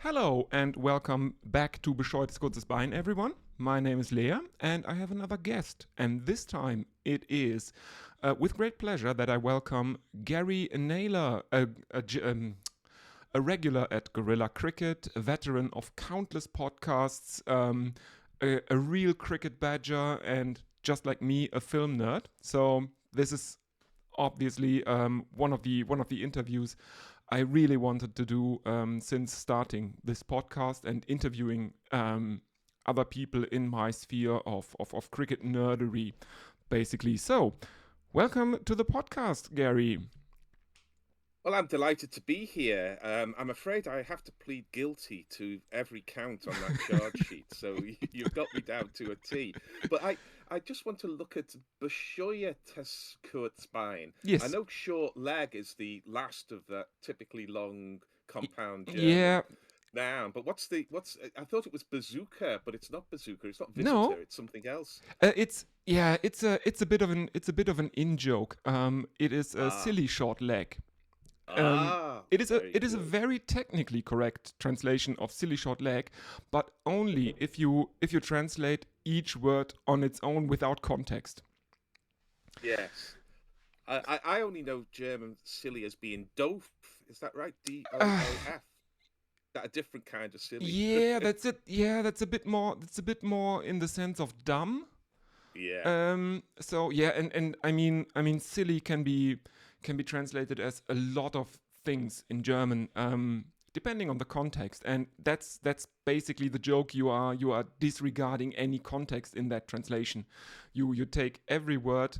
Hello and welcome back to Bescheuertes kurzes Bein, everyone. My name is Lea and I have another guest. And this time it is with great pleasure that I welcome Gary Naylor, a regular at Gorilla Cricket, a veteran of countless podcasts, a real cricket badger, and just like me, a film nerd. So this is obviously one of the interviews I really wanted to do since starting this podcast and interviewing other people in my sphere of cricket nerdery, basically. So, welcome to the podcast, Gary. Well, I'm delighted to be here. I'm afraid I have to plead guilty to every count on that charge sheet, so you've got me down to a T. But I just want to look at bescheuertes Kurzbein. I Yes. know short leg is the last of that typically long compound German Yeah. noun, but what's? I thought it was bazooka, but it's not bazooka. It's not visitor. No. It's something else. It's a bit of an in joke. It is a Ah, silly short leg. Um, ah, it is a very it is a good. very technically correct translation of silly short leg, but only if you translate each word on its own without context. Yes. I only know German silly as being doof. Is that right? Uh, Doof. That a different kind of silly. yeah, that's it. Yeah, that's a bit more. That's a bit more in the sense of dumb. Yeah. So yeah, and I mean, silly can be translated as a lot of things in German, depending on the context, and that's basically the joke. You are disregarding any context in that translation. You take every word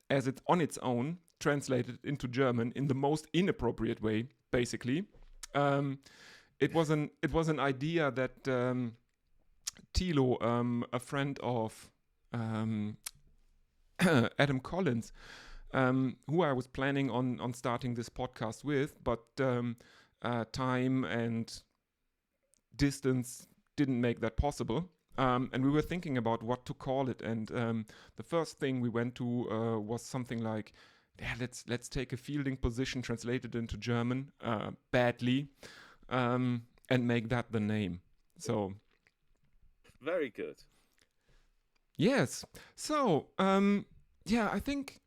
as it's on its own, translated into German in the most inappropriate way, basically. Um, it was an idea that Thilo, a friend of um, Adam Collins, who I was planning on starting this podcast with, but time and distance didn't make that possible. And we were thinking about what to call it, and the first thing we went to was something like, "Yeah, let's take a fielding position translated into German badly, and make that the name." So Very good. yes, so yeah, I think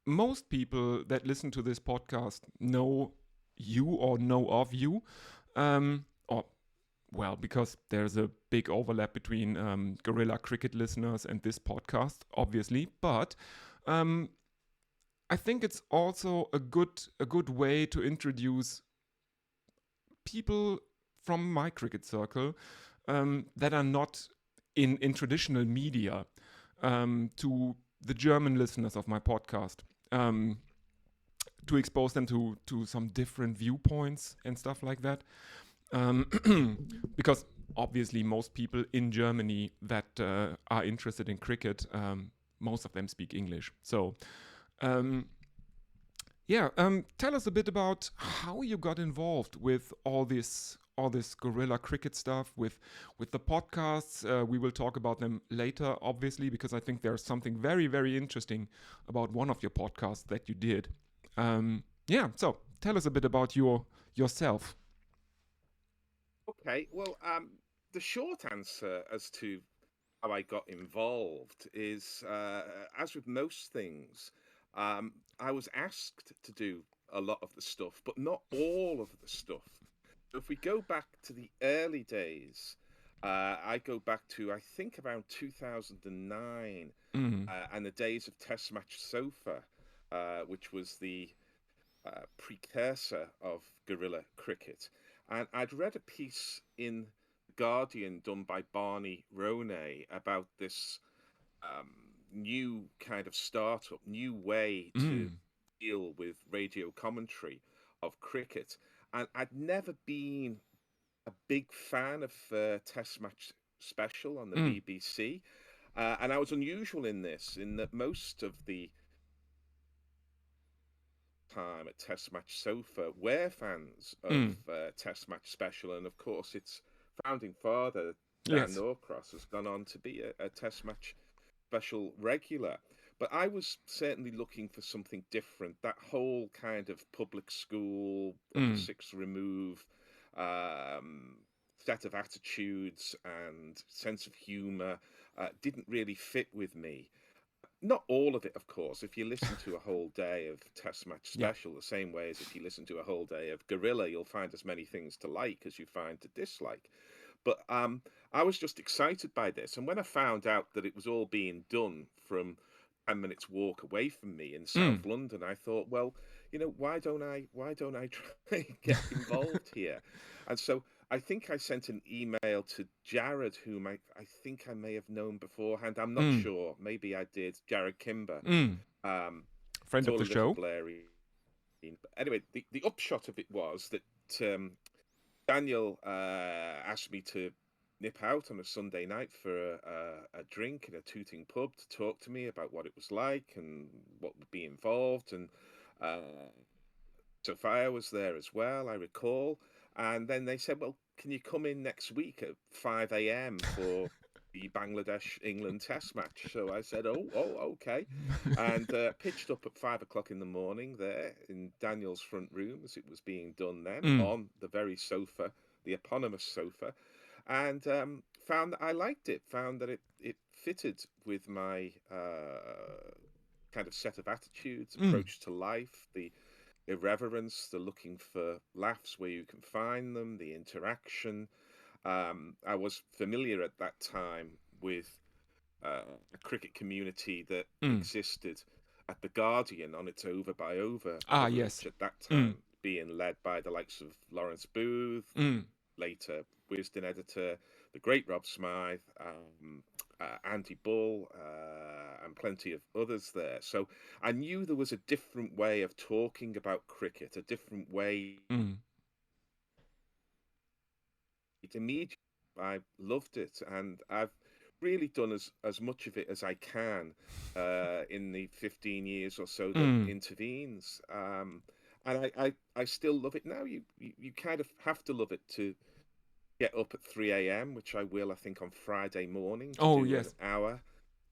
most people that listen to this podcast know you or know of you. Or, well, because there's a big overlap between Gorilla Cricket listeners and this podcast, obviously. But um, I think it's also a good way to introduce people from my cricket circle that are not in traditional media to the German listeners of my podcast. Um, to expose them to some different viewpoints and stuff like that. Um, because obviously most people in Germany that are interested in cricket, most of them speak English. So um, yeah, tell us a bit about how you got involved with all this guerrilla cricket stuff with the podcasts. We will talk about them later, obviously, because I think there's something very very interesting about one of your podcasts that you did. Yeah, so tell us a bit about yourself. Okay. Well, the short answer as to how I got involved is, as with most things, I was asked to do a lot of the stuff, but not all of the stuff. If we go back to the early days, I go back to I think around 2009 Mm, and the days of Test Match Sofa, which was the precursor of guerrilla cricket. And I'd read a piece in The Guardian done by Barney Ronay about this um, new kind of startup, new way to mm, deal with radio commentary of cricket. And I'd never been a big fan of Test Match Special on the mm, BBC. And I was unusual in this, in that most of the time at Test Match Sofa were fans of mm. Test Match Special, and of course, its founding father, Dan Yes. Norcross, has gone on to be a Test Match Special regular. But I was certainly looking for something different. That whole kind of public school, upper Mm, six remove, um, set of attitudes and sense of humour didn't really fit with me. Not all of it, of course. If you listen to a whole day of Test Match Yeah. Special, the same way as if you listen to a whole day of Gorilla, you'll find as many things to like as you find to dislike. But I was just excited by this, and when I found out that it was all being done from 10 minutes walk away from me in South Mm. London, I thought, well, why don't I try and get involved here? And so I think I sent an email to Jared, whom I think I may have known beforehand. I'm not Mm. sure. Maybe I did. Jared Kimber. Mm. Um, Friend it's of all the a little show. blurry. But anyway, the upshot of it was that Daniel asked me to nip out on a Sunday night for a drink in a Tooting pub to talk to me about what it was like and what would be involved. And uh, Sophia was there as well, I recall. And then they said, well, can you come in next week at 5 a.m. for the Bangladesh England test match? So I said, okay. And pitched up at 5 o'clock in the morning there in Daniel's front room as it was being done then Mm. on the very sofa, the eponymous sofa. And found that I liked it, found that it fitted with my kind of set of attitudes, Mm. approach to life, the irreverence, the looking for laughs where you can find them, the interaction. I was familiar at that time with a cricket community that Mm. existed at The Guardian on its over by over Ah, coverage yes. at that Mm. time, being led by the likes of Lawrence Booth, Mm. later Wisden editor, the great Rob Smythe, Andy Bull, and plenty of others there. So I knew there was a different way of talking about cricket, a different way. Mm. Immediately, I loved it, and I've really done as much of it as I can in the 15 years or so that Mm. intervenes. And I still love it now. You kind of have to love it to get up at 3 a.m., which I will, I think, on Friday morning to Oh, do an yes. hour.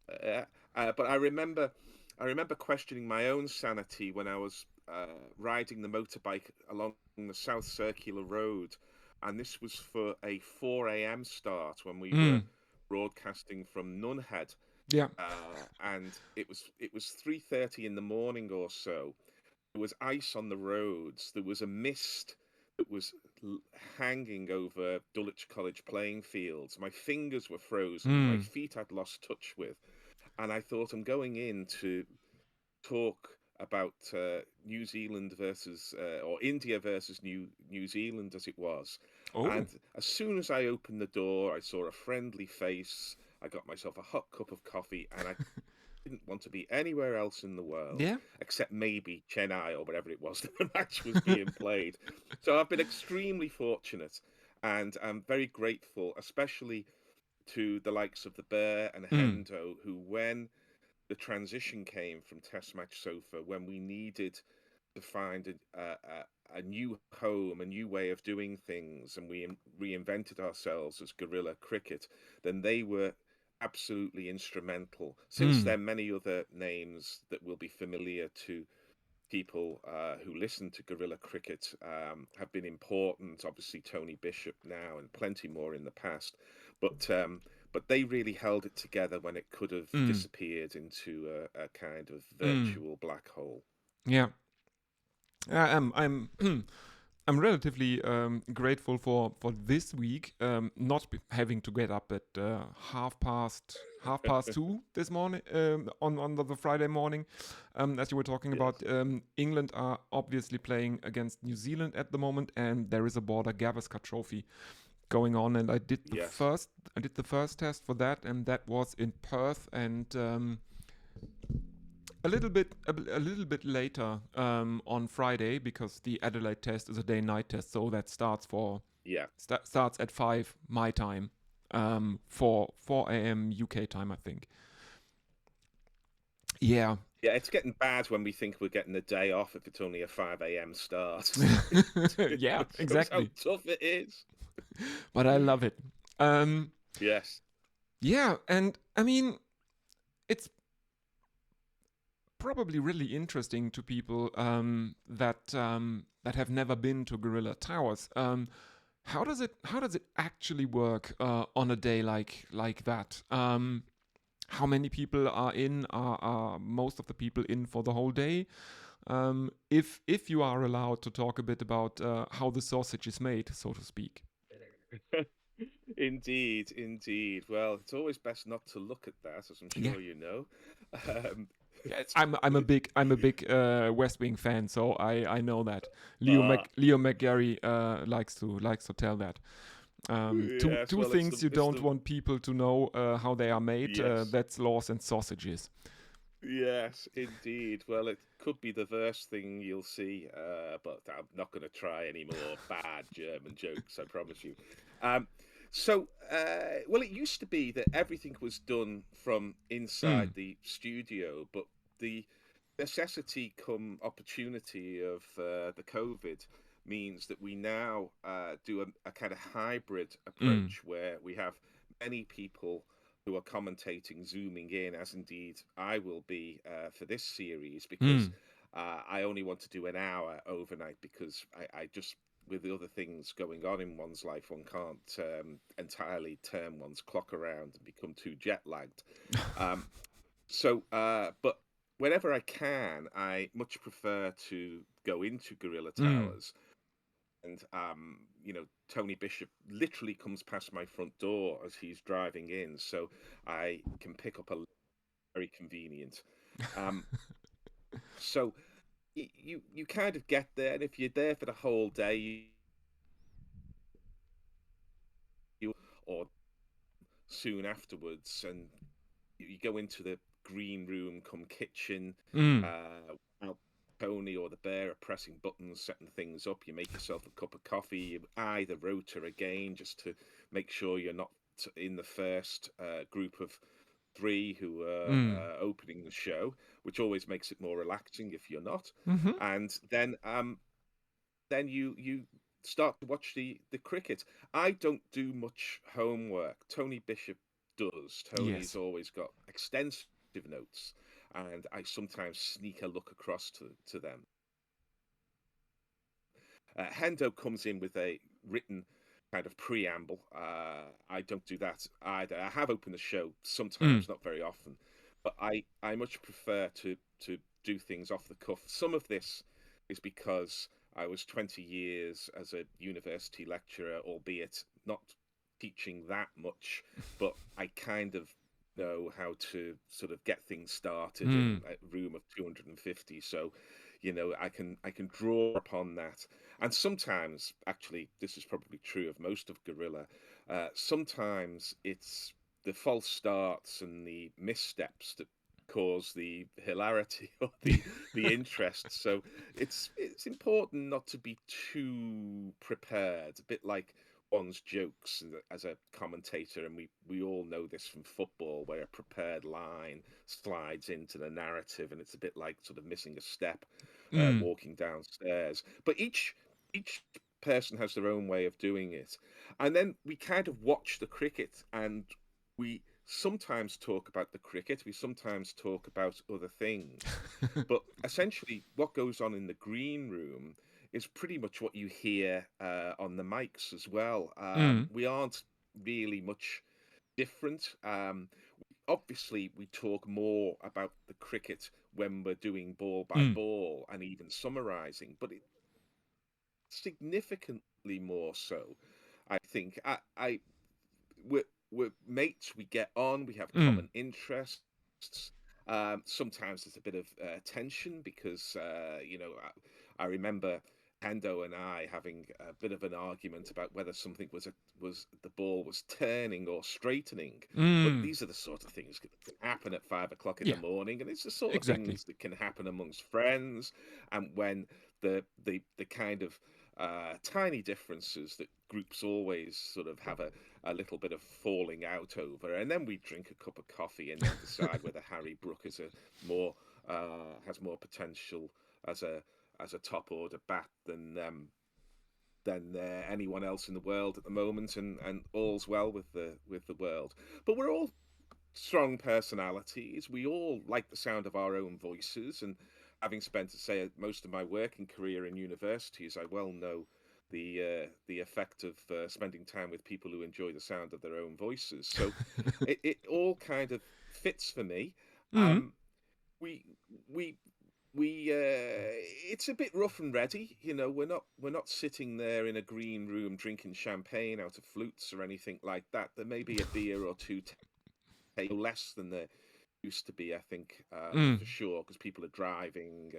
Uh, but I remember questioning my own sanity when I was riding the motorbike along the South Circular Road, and this was for a 4 a.m. start when we were Mm. broadcasting from Nunhead, Yeah. and it was 3:30 in the morning or so. There was ice on the roads. There was a mist that was hanging over Dulwich College playing fields. My fingers were frozen. My Mm. feet I'd lost touch with. And I thought, I'm going in to talk about New Zealand versus, or India versus New Zealand as it was. Oh. And as soon as I opened the door, I saw a friendly face. I got myself a hot cup of coffee, and I didn't want to be anywhere else in the world Yeah. except maybe Chennai or wherever it was that the match was being played. So I've been extremely fortunate, and I'm very grateful, especially to the likes of the Bear and Mm. Hendo, who, when the transition came from Test Match Sofa, when we needed to find a new home, a new way of doing things, and we reinvented ourselves as guerrilla cricket, then they were absolutely instrumental. Since Mm. then, many other names that will be familiar to people who listen to guerrilla cricket have been important. Obviously, Tony Bishop now, and plenty more in the past. But they really held it together when it could have Mm. disappeared into a kind of Mm. virtual black hole. Yeah. I'm I'm relatively grateful for this week, not having to get up at half past 2 this morning on the Friday morning. As you were talking Yes. about, England are obviously playing against New Zealand at the moment, and there is a Border Gavaskar Trophy going on, and I did the Yes. first test for that, and that was in Perth, and a little bit later on Friday, because the Adelaide test is a day-night test, so that starts Yeah. starts at 5 my time, 4 a.m. UK time, I think. Yeah. Yeah, it's getting bad when we think we're getting a day off if it's only a 5 a.m. start. Yeah, It shows how exactly. tough it is. But I love it. Yes. Yeah, and I mean, it's probably really interesting to people that have never been to Gorilla Towers. how does it actually work on a day like that? How many people are in? Are most of the people in for the whole day? If you are allowed to talk a bit about how the sausage is made, so to speak. Indeed, indeed. Well, it's always best not to look at that, as I'm Yeah. sure you know. Um, Yeah, I'm a big West Wing fan, so I know that ah, Leo McGarry likes to tell that. Two yes. two Well, things you it's don't the want people to know how they are made. yes, That's laws and sausages. yes, indeed. Well, it could be the worst thing you'll see, but I'm not going to try any more bad German jokes. I promise you. Um, well, it used to be that everything was done from inside Mm, the studio, but the necessity come opportunity of the COVID means that we now do a kind of hybrid mm, approach where we have many people who are commentating, zooming in, as indeed I will be for this series, because mm. I only want to do an hour overnight because I just, with the other things going on in one's life, one can't entirely turn one's clock around and become too jet lagged. Um, but whenever I can, I much prefer to go into Gorilla Mm. Towers. And, Tony Bishop literally comes past my front door as he's driving in. So I can pick up a very convenient. Um, so you kind of get there. And if you're there for the whole day, or soon afterwards, and you go into the green room, come kitchen, Mm. while Tony or the bear are pressing buttons, setting things up. You make yourself a cup of coffee. You eye the rotor again just to make sure you're not in the first group of three who are Mm. opening the show, which always makes it more relaxing if you're not. Mm-hmm. And then you start to watch the cricket. I don't do much homework. Tony Bishop does. Tony's Yes. always got extensive notes, and I sometimes sneak a look across to them. Hendo comes in with a written kind of preamble. I don't do that either. I have opened the show Mm. sometimes, not very often, but I much prefer to do things off the cuff. Some of this is because I was 20 years as a university lecturer, albeit not teaching that much, but I kind of know how to sort of get things started in Mm. a room of 250. So, I can draw upon that. And sometimes, actually, this is probably true of most of Gorilla. Sometimes it's the false starts and the missteps that cause the hilarity or the interest. So it's important not to be too prepared. A bit like one's jokes as a commentator, and we all know this from football, where a prepared line slides into the narrative, and it's a bit like sort of missing a step Mm. walking downstairs. But each person has their own way of doing it, and then we kind of watch the cricket, and we sometimes talk about the cricket, we sometimes talk about other things, but essentially what goes on in the green room is pretty much what you hear on the mics as well. Mm. We aren't really much different. Obviously, we talk more about the cricket when we're doing ball by Mm. ball and even summarising, but it's significantly more so. I think we're mates. We get on. We have Mm. common interests. Sometimes there's a bit of tension because I remember Hendo and I having a bit of an argument about whether something was the ball was turning or straightening. But Mm. these are the sort of things that can happen at 5 o'clock in the Yeah. morning, and it's the sort of Exactly. things that can happen amongst friends. And when the kind of tiny differences that groups always sort of have a little bit of falling out over, and then we drink a cup of coffee and then decide whether Harry Brook is a more has more potential as a top order bat than anyone else in the world at the moment, and all's well with the world. But we're all strong personalities. We all like the sound of our own voices, and having spent, to say, most of my working career in universities, I well know the effect of spending time with people who enjoy the sound of their own voices. So it all kind of fits for me. Mm. Um, we we we it's a bit rough and ready, you know. We're not sitting there in a green room drinking champagne out of flutes or anything like that. There may be a beer or two, less than there used to be, I think, Mm. for sure, because people are driving,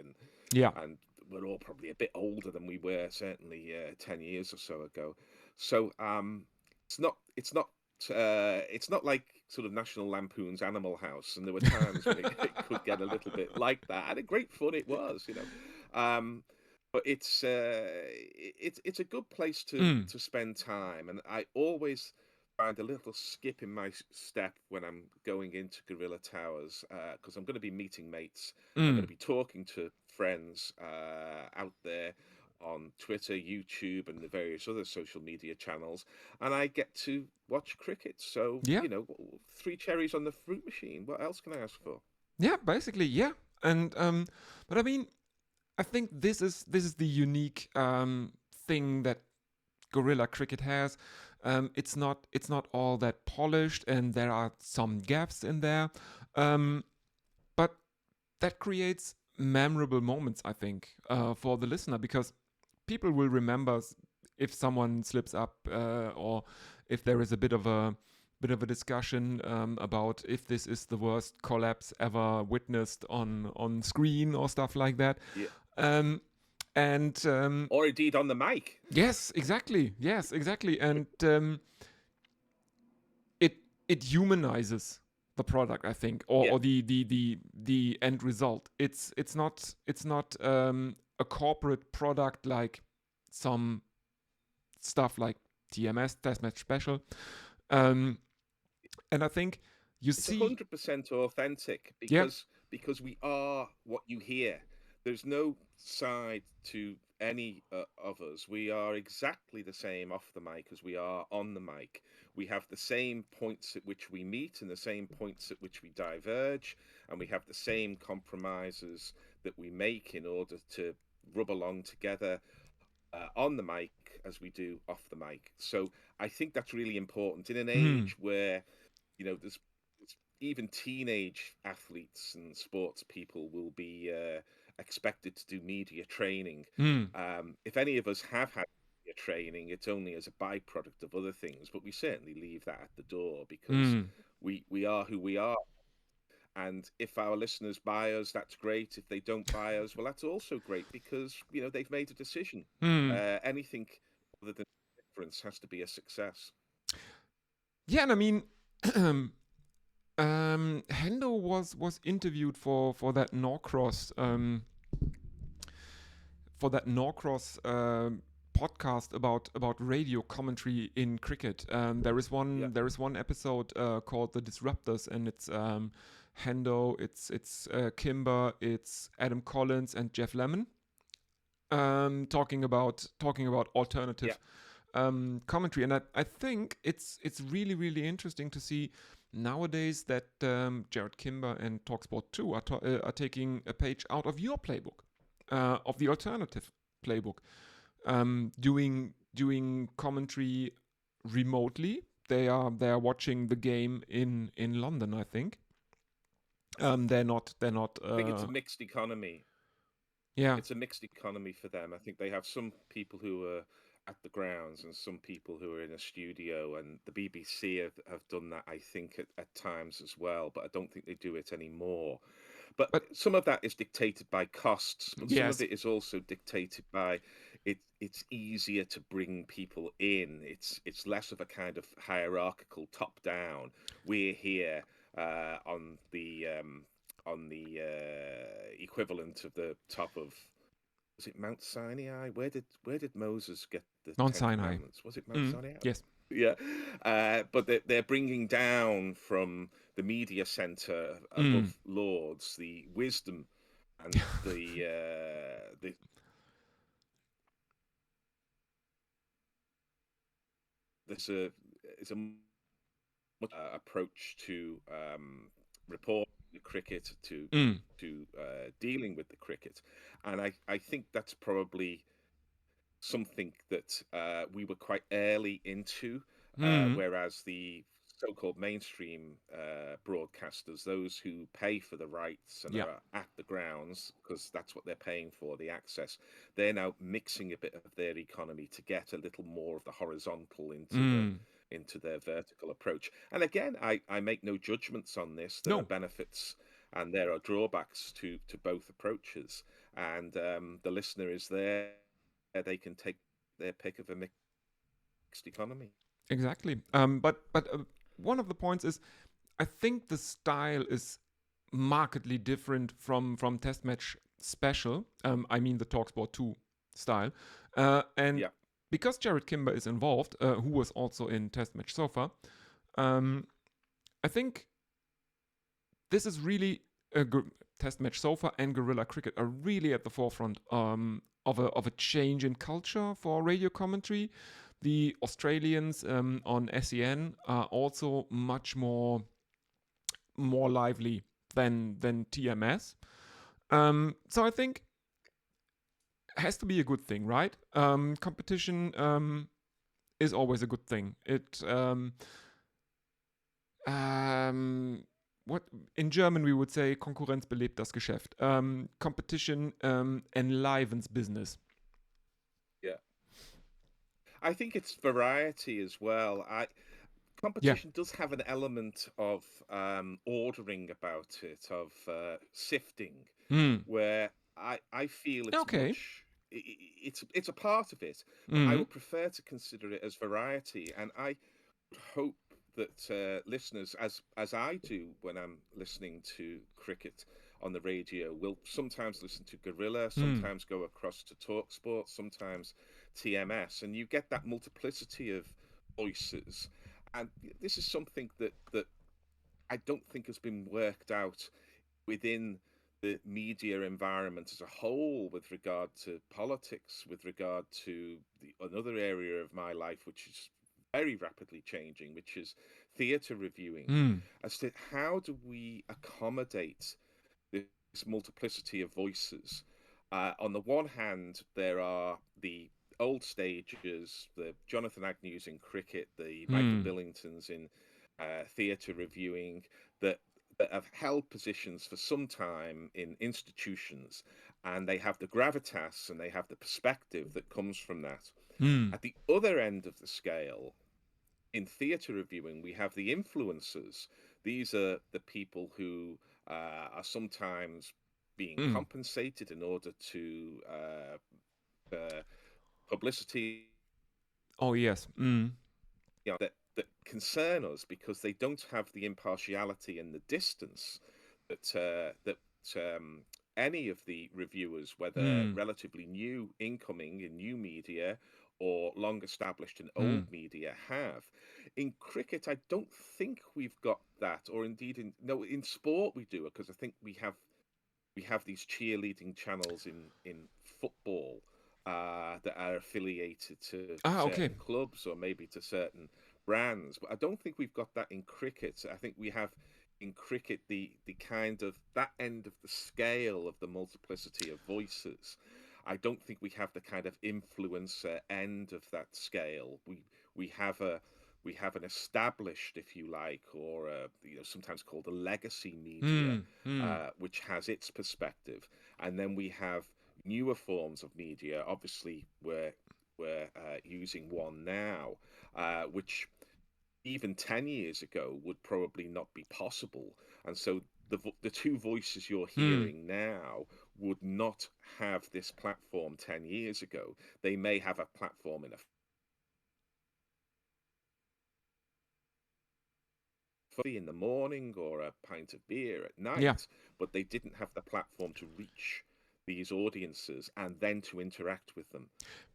Yeah. and we're all probably a bit older than we were certainly 10 years or so ago. So it's not like sort of National Lampoon's Animal House, and there were times when it could get a little bit like that, and a great fun it was, you know. But it's a good place Mm. to spend time, and I always find a little skip in my step when I'm going into Gorilla Towers, because I'm going to be meeting mates. I'm going Mm. to be talking to friends out there on Twitter, YouTube, and the various other social media channels, and I get to watch cricket. So, Yeah. you know, three cherries on the fruit machine. What else can I ask for? Yeah. Basically, yeah. And but I mean, I think this is the unique thing that Gorilla Cricket has. It's not all that polished, and there are some gaps in there. Um, but that creates memorable moments, I think, for the listener, because people will remember if someone slips up, or if there is a bit of a discussion about if this is the worst collapse ever witnessed on screen or stuff like that. Yeah. Um, and Or indeed on the mic. yes, exactly. Yes, exactly. And it it humanizes the product, I think, or, Yeah. or the end result. It's not a corporate product like some stuff like TMS, Test Match Special. Um, and I think you It's see, 100% authentic yeah, because we are what you hear. There's no side to any of us. We are exactly the same off the mic as we are on the mic. We have the same points at which we meet and the same points at which we diverge, and we have the same compromises that we make in order to rub along together on the mic as we do off the mic. So I think that's really important in an mm, age where, you know, there's even teenage athletes and sports people will be expected to do media training. mm, If any of us have had media training, it's only as a byproduct of other things, but we certainly leave that at the door because mm, we are who we are. And if our listeners buy us, that's great. If they don't buy us, well, that's also great because, you know, they've made a decision. mm. Anything other than difference has to be a success. Yeah, and I mean, Hendo was interviewed for that Norcross podcast about radio commentary in cricket. There is Yeah, one episode called The Disruptors, and it's Hendo, it's Kimber, it's Adam Collins, and Jeff Lemon, talking about yeah, alternative commentary. And I think it's really really interesting to see nowadays that Jared Kimber and Talksport 2 are taking a page out of your playbook, of the alternative playbook, doing commentary remotely. They are watching the game in London, I think. They're not. I think it's a mixed economy. Yeah. It's a mixed economy for them. I think they have some people who are at the grounds and some people who are in a studio, and the BBC have done that, I think, at times as well, but I don't think they do it anymore. But But some of that is dictated by costs, but some of yes. it is also dictated by it's easier to bring people in. It's less of a kind of hierarchical top down. We're here on the equivalent of the top of, was it Mount Sinai? Where did Moses get the Mount Ten Sinai. Commandments? Was it Mount Sinai? Yes. Yeah, but they're bringing down from the media center Mm. above Lords the wisdom and the there's a is a approach to report the cricket Mm. to dealing with the cricket, and I think that's probably something that we were quite early into, Mm. whereas the so-called mainstream broadcasters, those who pay for the rights and Yeah. are at the grounds, because that's what they're paying for, the access, they're now mixing a bit of their economy to get a little more of the horizontal Mm. into their vertical approach. And again, I make no judgments on this. There are No, benefits and there are drawbacks to both approaches. And the listener is there; they can take their pick of a mixed economy. exactly. But one of the points is, I think the style is markedly different from Test Match Special. I mean the Talksport 2 style. And Yeah, because Jared Kimber is involved, who was also in Test Match Sofa, um, I think this is really a good Test Match Sofa and Guerrilla Cricket are really at the forefront of a change in culture for radio commentary. The Australians on SEN are also much more lively than TMS. So I think it has to be a good thing, right? Competition is always a good thing. What in German we would say Konkurrenz belebt das Geschäft. Competition enlivens business. yeah. I think it's variety as well. I Yeah. Competition does have an element of ordering about it, of sifting, Mm. where I feel it's Okay. much. It's a part of it, but I Mm. would prefer to consider it as variety, and I hope that listeners, as I do when I'm listening to cricket on the radio, will sometimes listen to Gorilla, Mm. sometimes go across to Talksport, sometimes TMS, and you get that multiplicity of voices. And this is something that I don't think has been worked out within the media environment as a whole, with regard to politics, with regard to another area of my life which is very rapidly changing, which is theatre reviewing, Mm. as to how do we accommodate this multiplicity of voices. On the one hand, there are the old stagers, the Jonathan Agnews in cricket, the Michael Mm. Billingtons in theatre reviewing, that have held positions for some time in institutions, and they have the gravitas and they have the perspective that comes from that. Mm. At the other end of the scale, in theatre reviewing, we have the influencers. These are the people who are sometimes being Mm. compensated in order to publicity, Oh yes. Mm. that concern us because they don't have the impartiality and the distance that any of the reviewers, whether Mm. relatively new incoming in new media or long established in old Mm. media, have. In cricket, I don't think we've got that, or indeed in sport we do, because I think we have these cheerleading channels in football that are affiliated to Ah, okay. certain clubs or maybe to certain brands. But I don't think we've got that in cricket. I think we have in cricket the kind of that end of the scale of the multiplicity of voices. I don't think we have the kind of influencer end of that scale. We have a we have an established, if you like, or sometimes called a legacy media, Mm. Mm. which has its perspective, and then we have newer forms of media. Obviously, we're using one now, which even 10 years ago would probably not be possible, and so the two voices you're Mm. hearing now would not have this platform 10 years ago. They may have a platform in a coffee in the morning or a pint of beer at Yeah. night, but they didn't have the platform to reach these audiences and then to interact with them.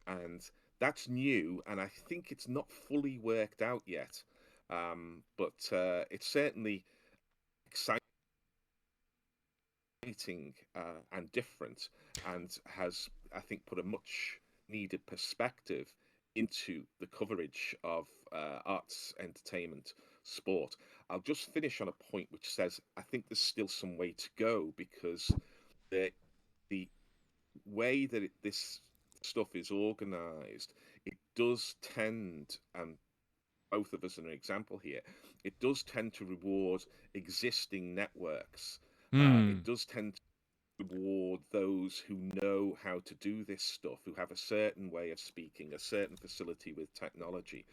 And that's new, and I think it's not fully worked out yet. But it's certainly exciting and different, and has, I think, put a much needed perspective into the coverage of arts, entertainment, sport. I'll just finish on a point which says I think there's still some way to go, because the the way that this stuff is organized, it does tend, and both of us are an example here, it does tend to reward existing networks. It Hmm. does tend to reward those who know how to do this stuff, who have a certain way of speaking, a certain facility with technology.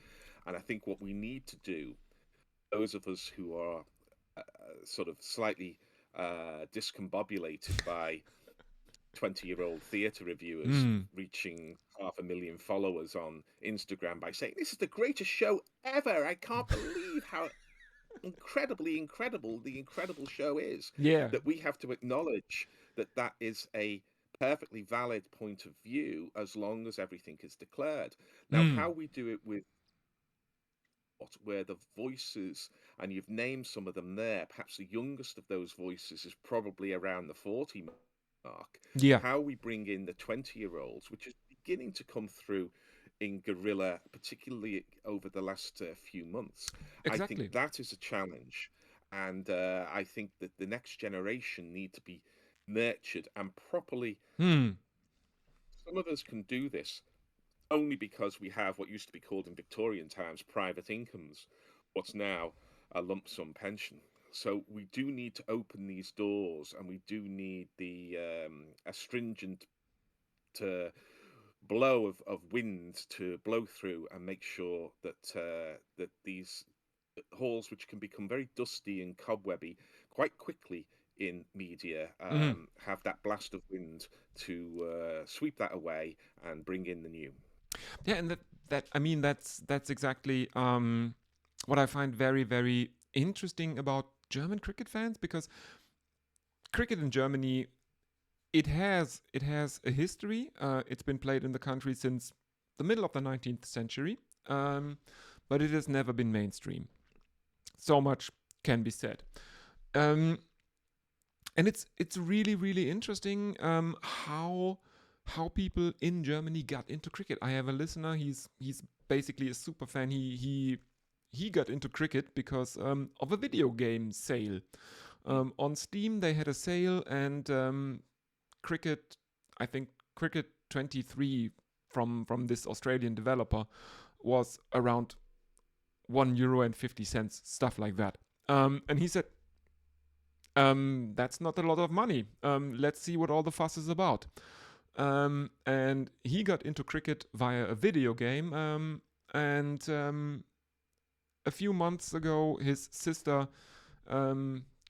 And I think what we need to do, those of us who are sort of slightly discombobulated by 20-year-old theatre reviewers Hmm. reaching 500,000 followers on Instagram by saying, "This is the greatest show ever. I can't believe how incredible the incredible show is," Yeah. that we have to acknowledge that that is a perfectly valid point of view as long as everything is declared. Now, Hmm. how we do it with where the voices, and you've named some of them there, perhaps the youngest of those voices is probably around the 40 mark. Yeah. How we bring in the 20-year-olds, which is beginning to come through in Guerrilla, particularly over the last few months, I think Exactly. that is a challenge. And I think that the next generation need to be nurtured and properly. Hmm. Some of us can do this only because we have what used to be called in Victorian times private incomes, what's now a lump sum pension. So we do need to open these doors, and we do need the astringent to blow of wind to blow through and make sure that that these halls, which can become very dusty and cobwebby quite quickly in media, Hmm. have that blast of wind to sweep that away and bring in the new. Yeah, and that I mean that's exactly what I find very very interesting about German cricket fans, because cricket in Germany, it has a history. It's been played in the country since the middle of the 19th century, um, but it has never been mainstream. So much can be said. Um, and it's really really interesting how people in Germany got into cricket. I have a listener. He's basically a super fan. He got into cricket because of a video game sale. Mm. On Steam, they had a sale, and cricket, I think cricket 23 from this Australian developer was around €1.50, stuff like that. And he said, that's not a lot of money. Let's see what all the fuss is about. And he got into cricket via a video game. And a few months ago, his sister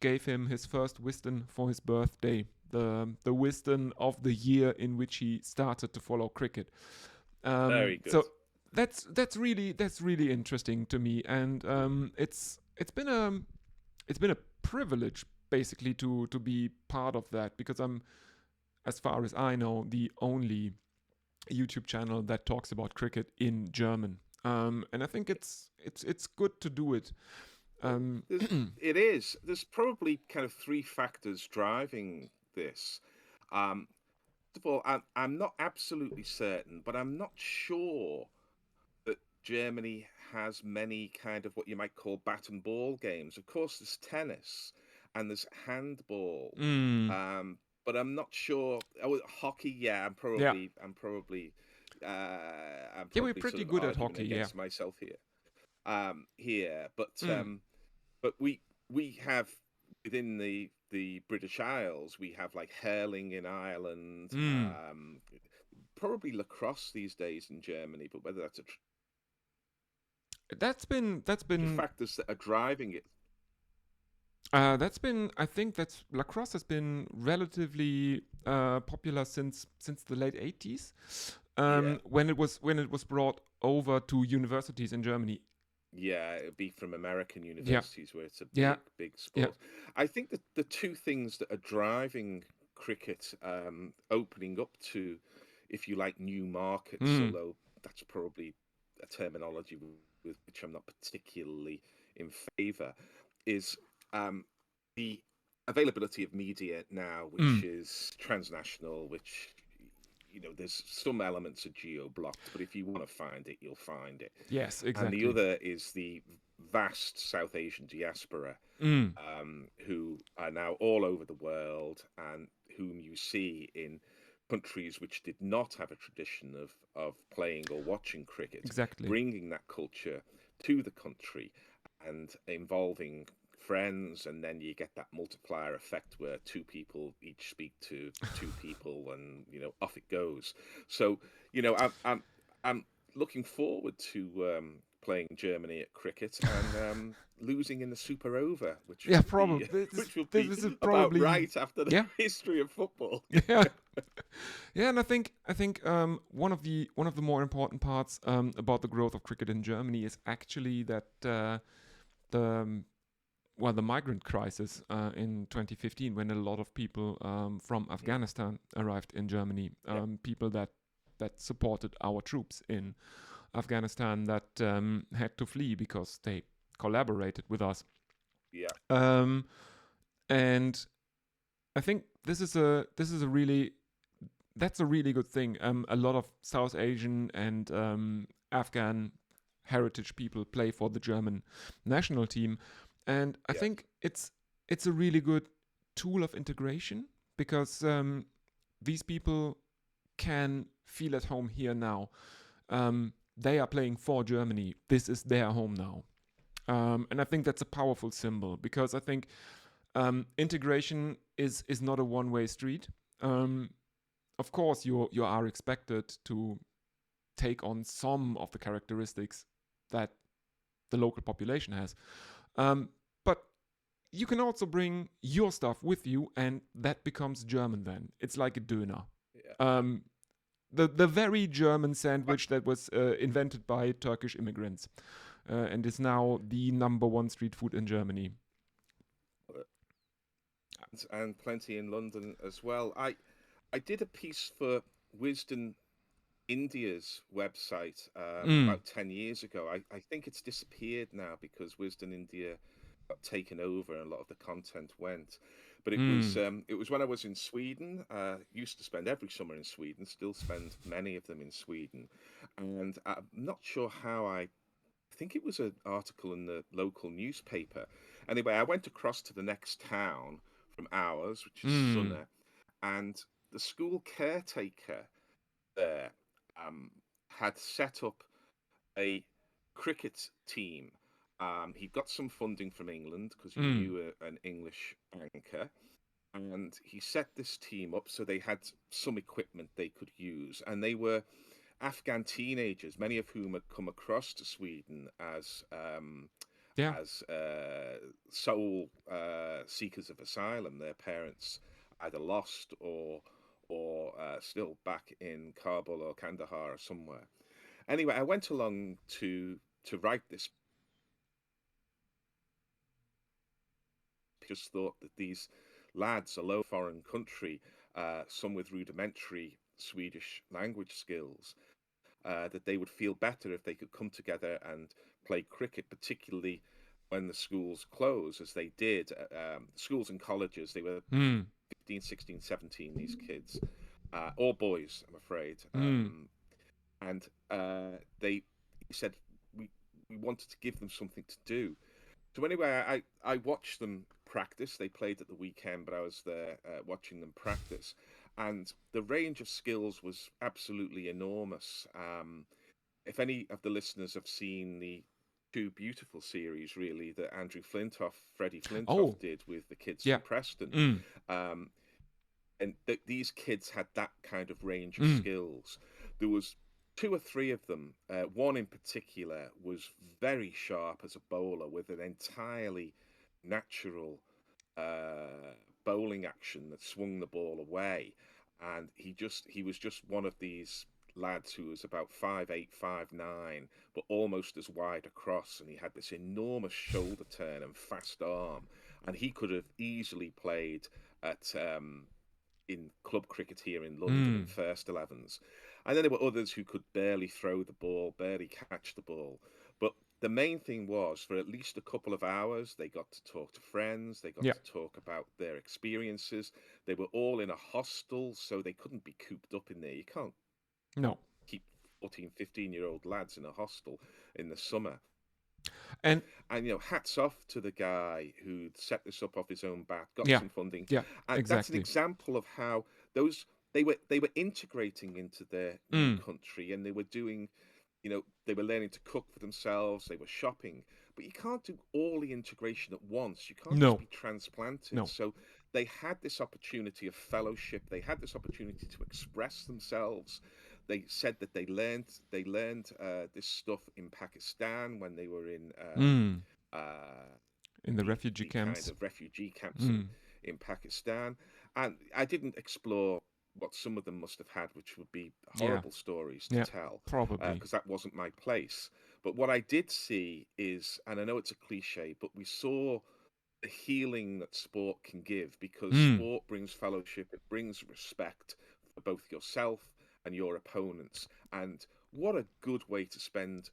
gave him his first Wisden for his birthday. The Wisden of the year in which he started to follow cricket. Very good. So that's really interesting to me, and it's been a privilege basically to be part of that, because I'm, as far as I know, the only YouTube channel that talks about cricket in German. And I think it's good to do it. Well, Um, it is. There's probably kind of three factors driving this. Um, First of all, I'm not absolutely certain, but I'm not sure that Germany has many kind of what you might call bat and ball games. Of course, there's tennis and there's handball, mm, but I'm not sure. Oh, hockey, yeah, yeah, I'm yeah, we're probably sort pretty of good at arguing hockey. Yeah. against myself here. Here, Mm, but we have within the British Isles, we have like hurling in Ireland, mm. probably lacrosse these days in Germany, but whether that's That's a been factors that are driving it. I think that's lacrosse has been relatively popular since the late 80s, Yeah, when it was brought over to universities in Germany. yeah, it'd be from American Yeah, universities where it's a yeah, big yeah. sport. I think that the two things that are driving cricket opening up to, if you like, new markets, Mm, although that's probably a terminology with which I'm not particularly in favour, is um, the availability of media now, which mm. is transnational, which there's some elements are geo blocked, but if you want to find it, you'll find it. Yes, And the exactly. other is the vast South Asian diaspora, Mm, who are now all over the world and whom you see in countries which did not have a tradition of playing or watching cricket, Exactly. bringing that culture to the country and involving friends, and then you get that multiplier effect where two people each speak to two people, and off it goes. So I'm looking forward to playing Germany at cricket and losing in the Super Over, which Yeah, will be probably this, which will this be is about probably right after the yeah. history of football. Yeah. Yeah, and I think one of the more important parts about the growth of cricket in Germany is actually that the the migrant crisis in 2015, when a lot of people from Afghanistan arrived in Germany, Yeah, people that supported our troops in Afghanistan that had to flee because they collaborated with us. yeah, Um, and I think this is a really that's a really good thing. A lot of South Asian and Afghan heritage people play for the German national team, and I yes, think it's a really good tool of integration because these people can feel at home here now. They are playing for Germany. This is their home now, and I think that's a powerful symbol because I think integration is not a one-way street. Um, of course, you are expected to take on some of the characteristics that the local population has, but you can also bring your stuff with you, and that becomes German. Then it's like a döner, yeah. um, the very German But, sandwich that was invented by Turkish immigrants and is now the number one street food in Germany. and plenty in London as well. I did a piece for Wisdom India's website Mm, about 10 years ago. I think it's disappeared now because Wisdom India got taken over and a lot of the content went. But mm, it was when I was in Sweden. Used to spend every summer in Sweden, still spend many of them in Sweden. And I'm not sure how I think it was an article in the local newspaper. Anyway, I went across to the next town from ours, which is mm, Sunne, and the school caretaker there um, had set up a cricket team. He got some funding from England because he mm. knew an English banker, and he set this team up so they had some equipment they could use, and they were Afghan teenagers, many of whom had come across to Sweden Yeah. as sole seekers of asylum. Their parents either lost or still back in Kabul or Kandahar or somewhere. Anyway, I went along to write this. Just thought that these lads, alone foreign country, some with rudimentary Swedish language skills, that they would feel better if they could come together and play cricket, particularly when the schools close, as they did. Schools and colleges, they were Mm, 15, 16, 17, these kids, all boys, I'm afraid. mm. And he said, we, we wanted to give them something to do. So anyway, I watched them practice. They played at the weekend, but I was there watching them practice, and the range of skills was absolutely enormous. If any of the listeners have seen the Two Beautiful series, really, that Freddie Flintoff Oh, did with the kids yeah. from Preston, Mm, um, and these kids had that kind of range of mm, skills. There was two or three of them. One in particular was very sharp as a bowler with an entirely natural uh, bowling action that swung the ball away, and he was just one of these lads who was about 5'8", 5'9", but almost as wide across, and he had this enormous shoulder turn and fast arm, and he could have easily played at in club cricket here in London in mm. first 11s. And then there were others who could barely throw the ball, barely catch the ball. But the main thing was for at least a couple of hours, they got to talk to friends, they got Yeah. to talk about their experiences. They were all in a hostel, so they couldn't be cooped up in there. You can't No. keep 14, 15-year-old lads in a hostel in the summer. And And hats off to the guy who set this up off his own bat, got yeah. some funding, Yeah. and that's an Exactly. example of how those they were integrating into their new country, and they were doing, they were learning to cook for themselves, they were shopping, but you can't do all the integration at once. You can't just No, be transplanted. no. So they had this opportunity of fellowship. They had this opportunity to express themselves. They said that they learned this stuff in Pakistan when they were in Mm. uh, In the refugee the kind camps. of refugee camps Mm. in Pakistan. And I didn't explore what some of them must have had, which would be Yeah, horrible stories to yeah, tell, probably. because that wasn't my place. But what I did see is, and I know it's a cliche, but we saw the healing that sport can give, because Mm. sport brings fellowship, it brings respect for both yourself and your opponents. And what a good way to spend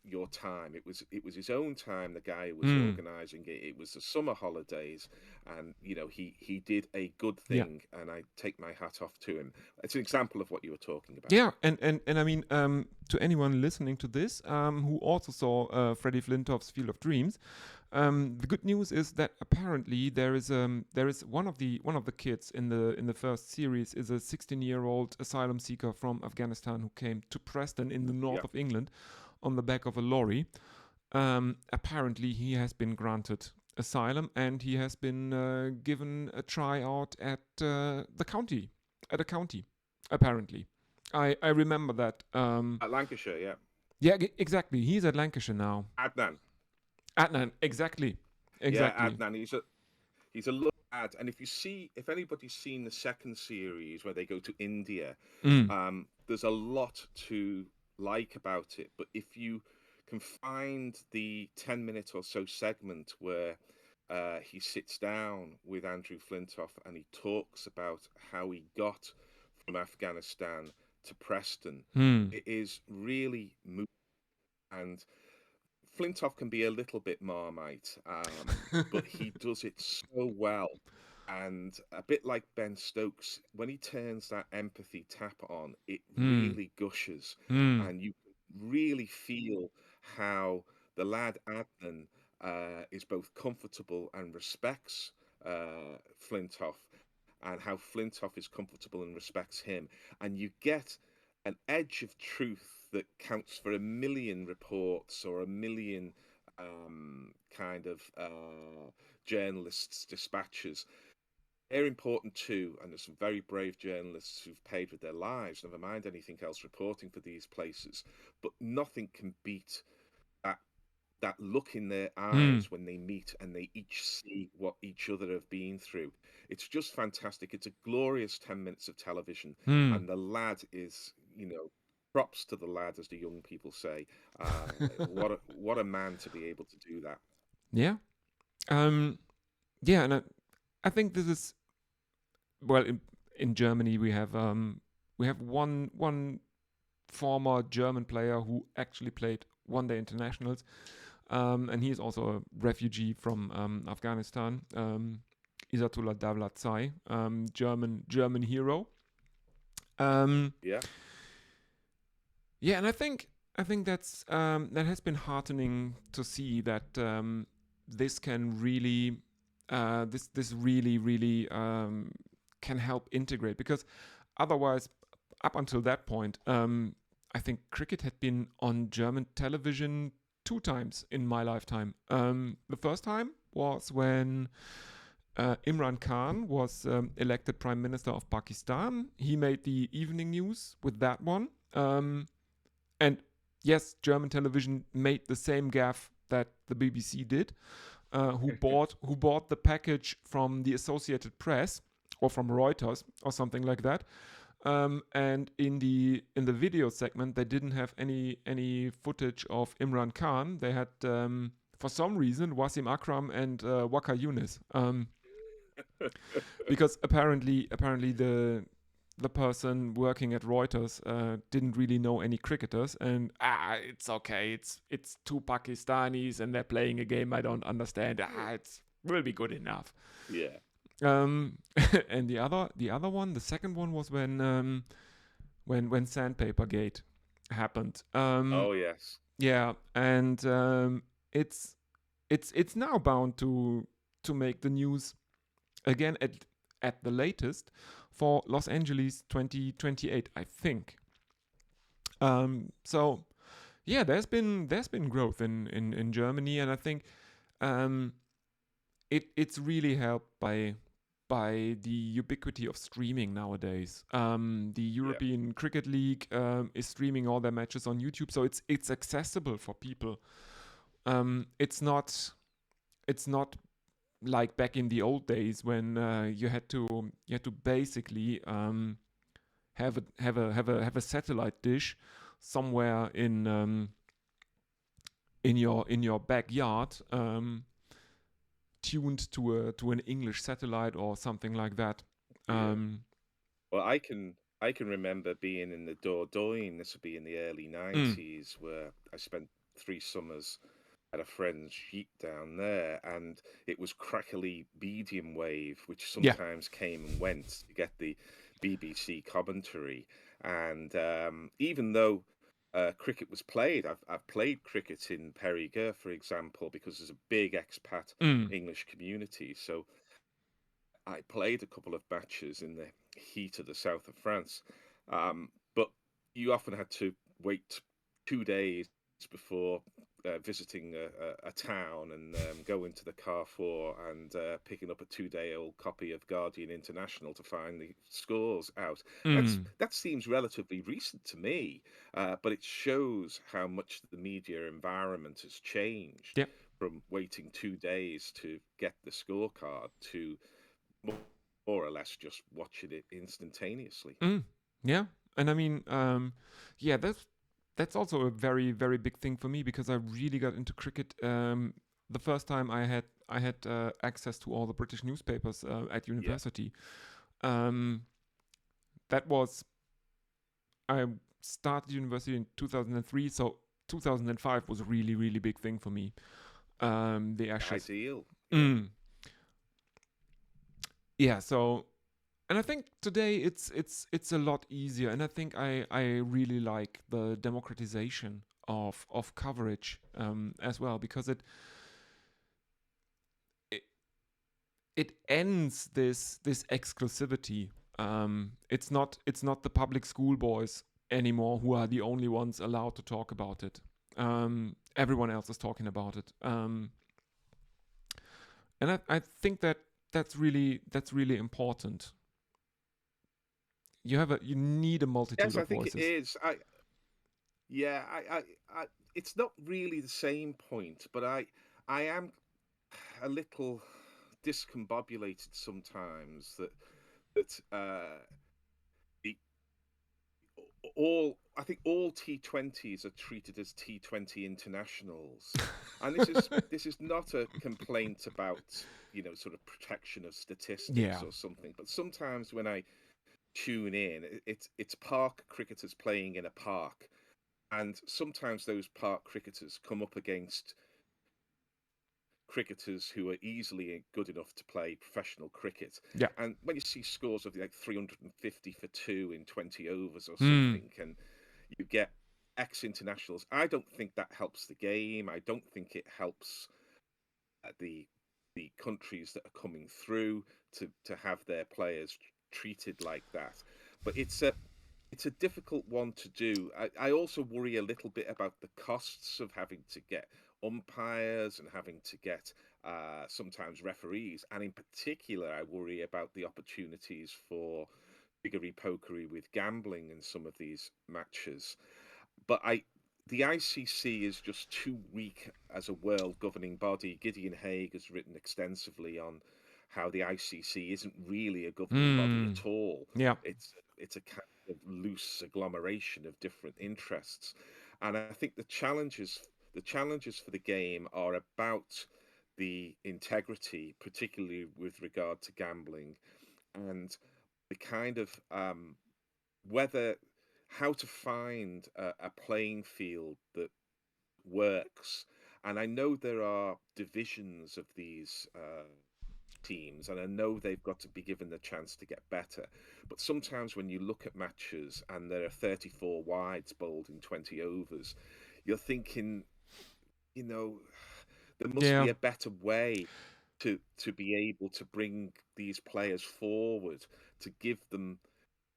your time. It was his own time. The guy who was Mm. organising it. It was the summer holidays, and he did a good Yeah. thing, and I take my hat off to him. It's an example of what you were talking about. Yeah, and I mean, to anyone listening to this, who also saw Freddie Flintoff's Field of Dreams, the good news is that apparently there is one of the kids in the first series is a 16-year-old asylum seeker from Afghanistan who came to Preston in the north Yeah. of England on the back of a lorry. Apparently, he has been granted asylum and he has been given a tryout at a county. Apparently, I remember that. At Lancashire, yeah. Yeah, exactly. He's at Lancashire now. Adnan. Adnan, exactly, Yeah, exactly. Adnan. He's a look at, and if anybody's seen the second series where they go to India, Mm, there's a lot to like about it. But if you can find the 10-minute or so segment where he sits down with Andrew Flintoff and he talks about how he got from Afghanistan to Preston, mm, it is really moving. And Flintoff can be a little bit Marmite, but he does it so well. And a bit like Ben Stokes, when he turns that empathy tap on, it mm, really gushes. mm, And you really feel how the lad Adnan is both comfortable and respects Flintoff, and how Flintoff is comfortable and respects him. And you get an edge of truth that counts for a million reports or a million kind of journalists' dispatches. They're important too, and there's some very brave journalists who've paid with their lives, never mind anything else, reporting for these places. But nothing can beat that look in their mm, eyes when they meet and they each see what each other have been through. It's just fantastic. It's a glorious 10 minutes of television, mm. and the lad is, props to the lad, as the young people say. What a man to be able to do that. Yeah. Um. Yeah, and I think this is well in Germany we have one former German player who actually played one-day internationals, and he is also a refugee from Afghanistan. Izatullah Davlatsai, German hero. Um, Yeah. yeah, and I think that has been heartening to see that this can really this really can help integrate, because otherwise, up until that point, I think cricket had been on German television two times in my lifetime. The first time was when Imran Khan was elected Prime Minister of Pakistan. He made the evening news with that one. And yes, German television made the same gaffe that the BBC did. Who bought the package from the Associated Press or from Reuters or something like that. And in the video segment, they didn't have any footage of Imran Khan. They had, for some reason, Wasim Akram and Waka Yunus. Because apparently the person working at Reuters didn't really know any cricketers, and it's okay, it's two Pakistanis and they're playing a game I don't understand. It will be good enough. Yeah. And the other one, the second one was when Sandpaper Gate happened. Oh, yes. Yeah, and it's now bound to make the news again, at the latest for Los Angeles 2028, I think. So yeah, there's been growth in Germany, and I think it's really helped by the ubiquity of streaming nowadays. The Yeah. European Cricket League is streaming all their matches on YouTube, so it's accessible for people. It's not like back in the old days when you had to basically have a satellite dish somewhere in your backyard, tuned to an English satellite or something like that. Yeah. Um, Well, I can remember being in the Dordogne. This would be in the early mm, 90s, where I spent 3 summers at a friend's sheep down there, and it was crackly medium wave, which yeah. sometimes came and went to get the BBC commentary. And even though cricket was played, I've played cricket in Périgueux, for example, because there's a big expat Mm, English community. So I played a couple of matches in the heat of the south of France, but you often had to wait 2 days before visiting a town and go into the Carrefour and picking up a 2-day-old copy of Guardian International to find the scores out. mm, That seems relatively recent to me, but it shows how much the media environment has changed yeah. from waiting 2 days to get the scorecard to more or less just watching it instantaneously. Mm, yeah. And I mean, yeah, that's also a very very big thing for me because I really got into cricket. The first time I had access to all the British newspapers at Yeah, university. Um, that was I started university in 2003, so 2005 was a really really big thing for me. The Ashes. ideal. Yeah. Mm, yeah. So, and I think today it's a lot easier, and I think I really like the democratization of coverage as well, because it it ends this exclusivity. It's not the public school boys anymore who are the only ones allowed to talk about it. Everyone else is talking about it, and I think that's really important. You need a multitude Yes, I of think it voices. is. Yeah, it's not really the same point, but I am a little discombobulated sometimes that the all I think all T20s are treated as T20 internationals. And this is not a complaint about, sort of protection of statistics Yeah. or something, but sometimes when I tune in, it's park cricketers playing in a park, and sometimes those park cricketers come up against cricketers who are easily good enough to play professional cricket. Yeah. And when you see scores of like 350 for two in 20 overs or Hmm. something, and you get ex internationals, I don't think that helps the game. I don't think it helps the countries that are coming through to have their players treated like that. But it's a difficult one to do. I also worry a little bit about the costs of having to get umpires and having to get sometimes referees. And in particular, I worry about the opportunities for biggery pokery with gambling in some of these matches. But the ICC is just too weak as a world governing body. Gideon Haigh has written extensively on how the ICC isn't really a governing body Hmm. at all. Yeah. It's a kind of loose agglomeration of different interests, and I think the challenges for the game are about the integrity, particularly with regard to gambling, and the kind of whether how to find a playing field that works. And I know there are divisions of these teams, and I know they've got to be given the chance to get better. But sometimes when you look at matches and there are 34 wides bowled in 20 overs, you're thinking, you know, there must Yeah. be a better way to be able to bring these players forward, to give them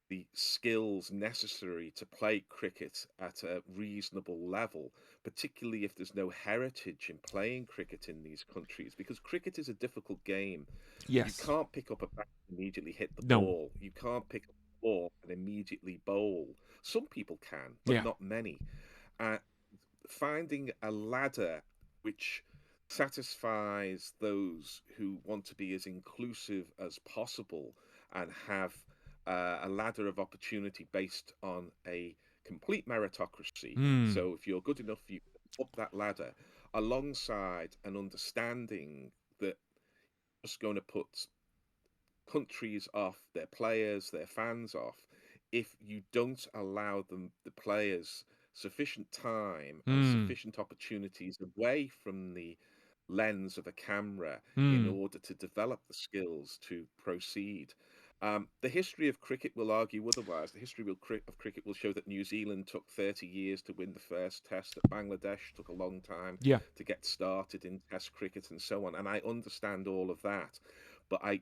the skills necessary to play cricket at a reasonable level, particularly if there's no heritage in playing cricket in these countries, because cricket is a difficult game. You Yes. can't pick up a bat and immediately hit the No. ball. You can't pick up a ball and immediately bowl. Some people can, but Yeah. not many. Uh, Finding a ladder which satisfies those who want to be as inclusive as possible and have a ladder of opportunity based on a complete meritocracy. Hmm. So if you're good enough, you up that ladder alongside an understanding that just going to put countries off, their players, their fans off, if you don't allow them, the players, sufficient time and Hmm. sufficient opportunities away from the lens of a camera in Hmm. order to develop the skills to proceed. The history of cricket will argue otherwise. The history of cricket will show that New Zealand took 30 years to win the first test, that Bangladesh took a long time Yeah. to get started in test cricket and so on. And I understand all of that. But I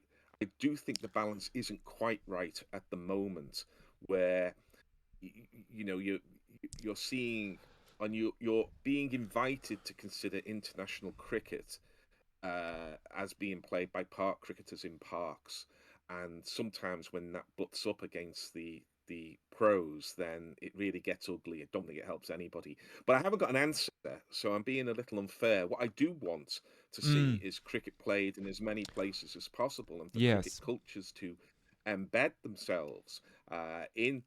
do think the balance isn't quite right at the moment, where you know you're seeing and you're being invited to consider international cricket as being played by park cricketers in parks, and sometimes when that butts up against the pros, then it really gets ugly. I don't think it helps anybody. But I haven't got an answer, so I'm being a little unfair. What I do want to Hmm. see is cricket played in as many places as possible, and for cricket Yes. cultures to embed themselves in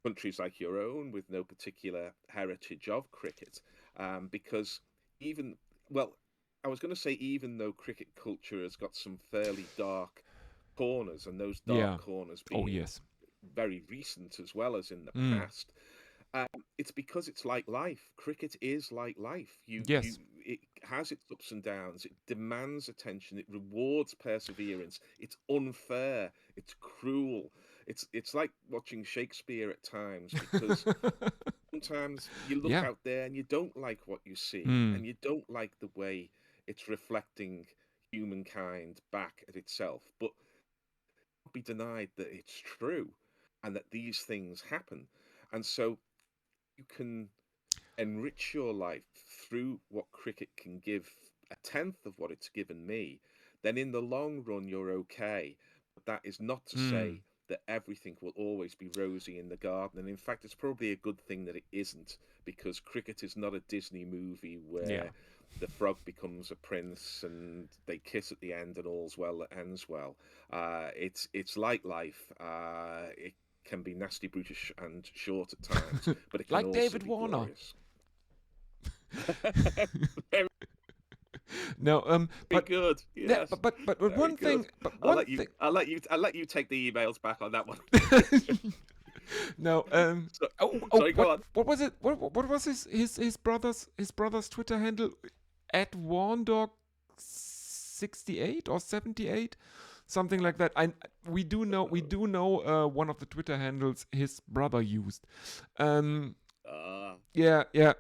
countries like your own with no particular heritage of cricket, because even well, I was going to say even though cricket culture has got some fairly dark corners, and those dark Yeah. corners Oh being yes. very recent as well as in the Hmm. past, um, it's because it's like life. Cricket is like life. Yes. It has its ups and downs. It demands attention. It rewards perseverance. It's unfair. It's cruel. It's like watching Shakespeare at times, because sometimes you look Yeah. out there and you don't like what you see, Hmm. and you don't like the way it's reflecting humankind back at itself. But be denied that it's true and that these things happen. And so you can enrich your life through what cricket can give a tenth of what it's given me, then in the long run, you're okay. But that is not to Hmm. say that everything will always be rosy in the garden. And in fact, it's probably a good thing that it isn't, because cricket is not a Disney movie Yeah. where the frog becomes a prince and they kiss at the end and all's well that ends well. It's like life. It can be nasty, brutish, and short at times, but it can Like also David be Warner. glorious. Very, No. very But good. yeah. Yes, But very one good. thing. But I'll one let you. thing. I'll let you take the emails back on that one. No. So, Oh. Oh. sorry, go on. What was it? What was his brother's Twitter handle? At WarnDog 68 or 78, something like that. We do know one of the Twitter handles his brother used. Um. Uh, Yeah. Yeah.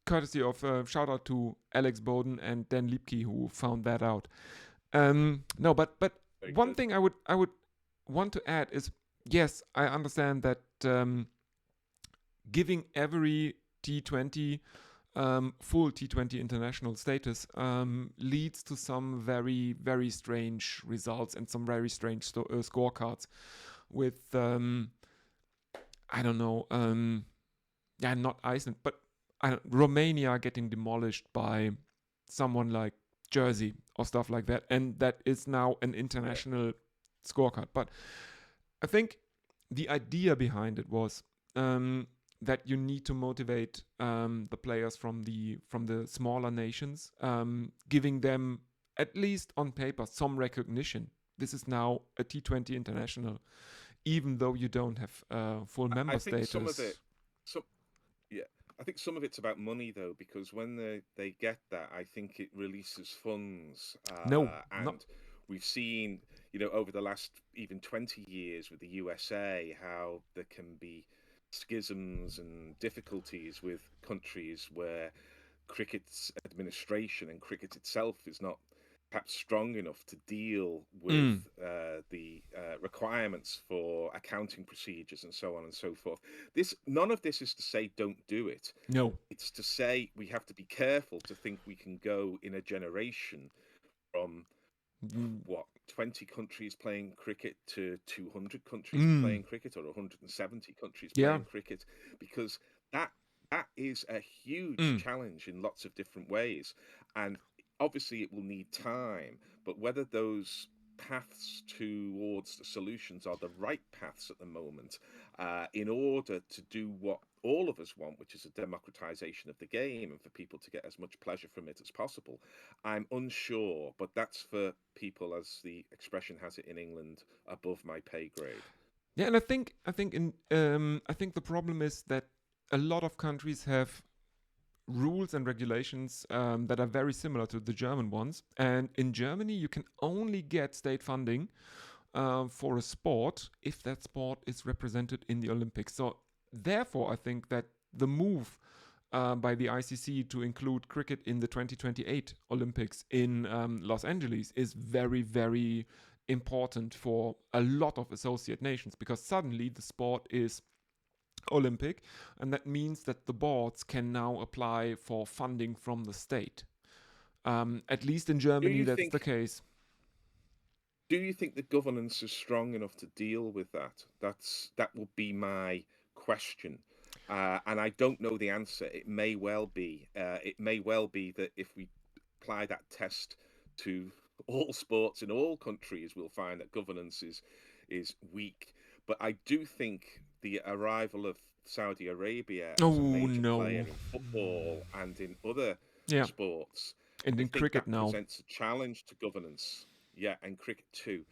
Courtesy of shout out to Alex Bowden and Dan Liebke who found that out. No, but Very one good. thing I would want to add is, yes, I understand that giving every T20 full T20 international status leads to some very, very strange results and some very strange scorecards with, I don't know, yeah, not Iceland, but Romania getting demolished by someone like Jersey or stuff like that. And that is now an Yeah. international scorecard. But I think the idea behind it was that you need to motivate the players from the smaller nations, giving them at least on paper some recognition. This is now a T20 international, even though you don't have full I member think some of it. status. Some Yeah, I think some of it's about money though, because when they get that, I think it releases funds, No, not. and we've seen, over the last even 20 years with the USA, how there can be schisms and difficulties with countries where cricket's administration and cricket itself is not perhaps strong enough to deal with the requirements for accounting procedures and so on and so forth. None of this is to say don't do it. No. It's to say we have to be careful to think we can go in a generation from what 20 countries playing cricket to 200 countries playing cricket, or 170 countries Yeah. playing cricket, because that is a huge challenge in lots of different ways. And obviously it will need time, but whether those paths towards the solutions are the right paths at the moment, in order to do what all of us want, which is a democratization of the game and for people to get as much pleasure from it as possible, I'm unsure. But that's for people, as the expression has it in England, above my pay grade. Yeah, and I think the problem is that a lot of countries have rules and regulations that are very similar to the German ones. And in Germany, you can only get state funding for a sport if that sport is represented in the Olympics. So therefore, I think that the move by the ICC to include cricket in the 2028 Olympics in Los Angeles is very, very important for a lot of associate nations, because suddenly the sport is Olympic, and that means that the boards can now apply for funding from the state. At least in Do Germany, you that's the think case. do you think the governance is strong enough to deal with that? That would be my question. And I don't know the answer. It may well be. It may well be that if we apply that test to all sports in all countries, we'll find that governance is weak. But I do think the arrival of Saudi Arabia as a Oh major player no. in football and in other Yeah, sports, and I in think cricket that now. presents a challenge to governance. Yeah, and cricket too,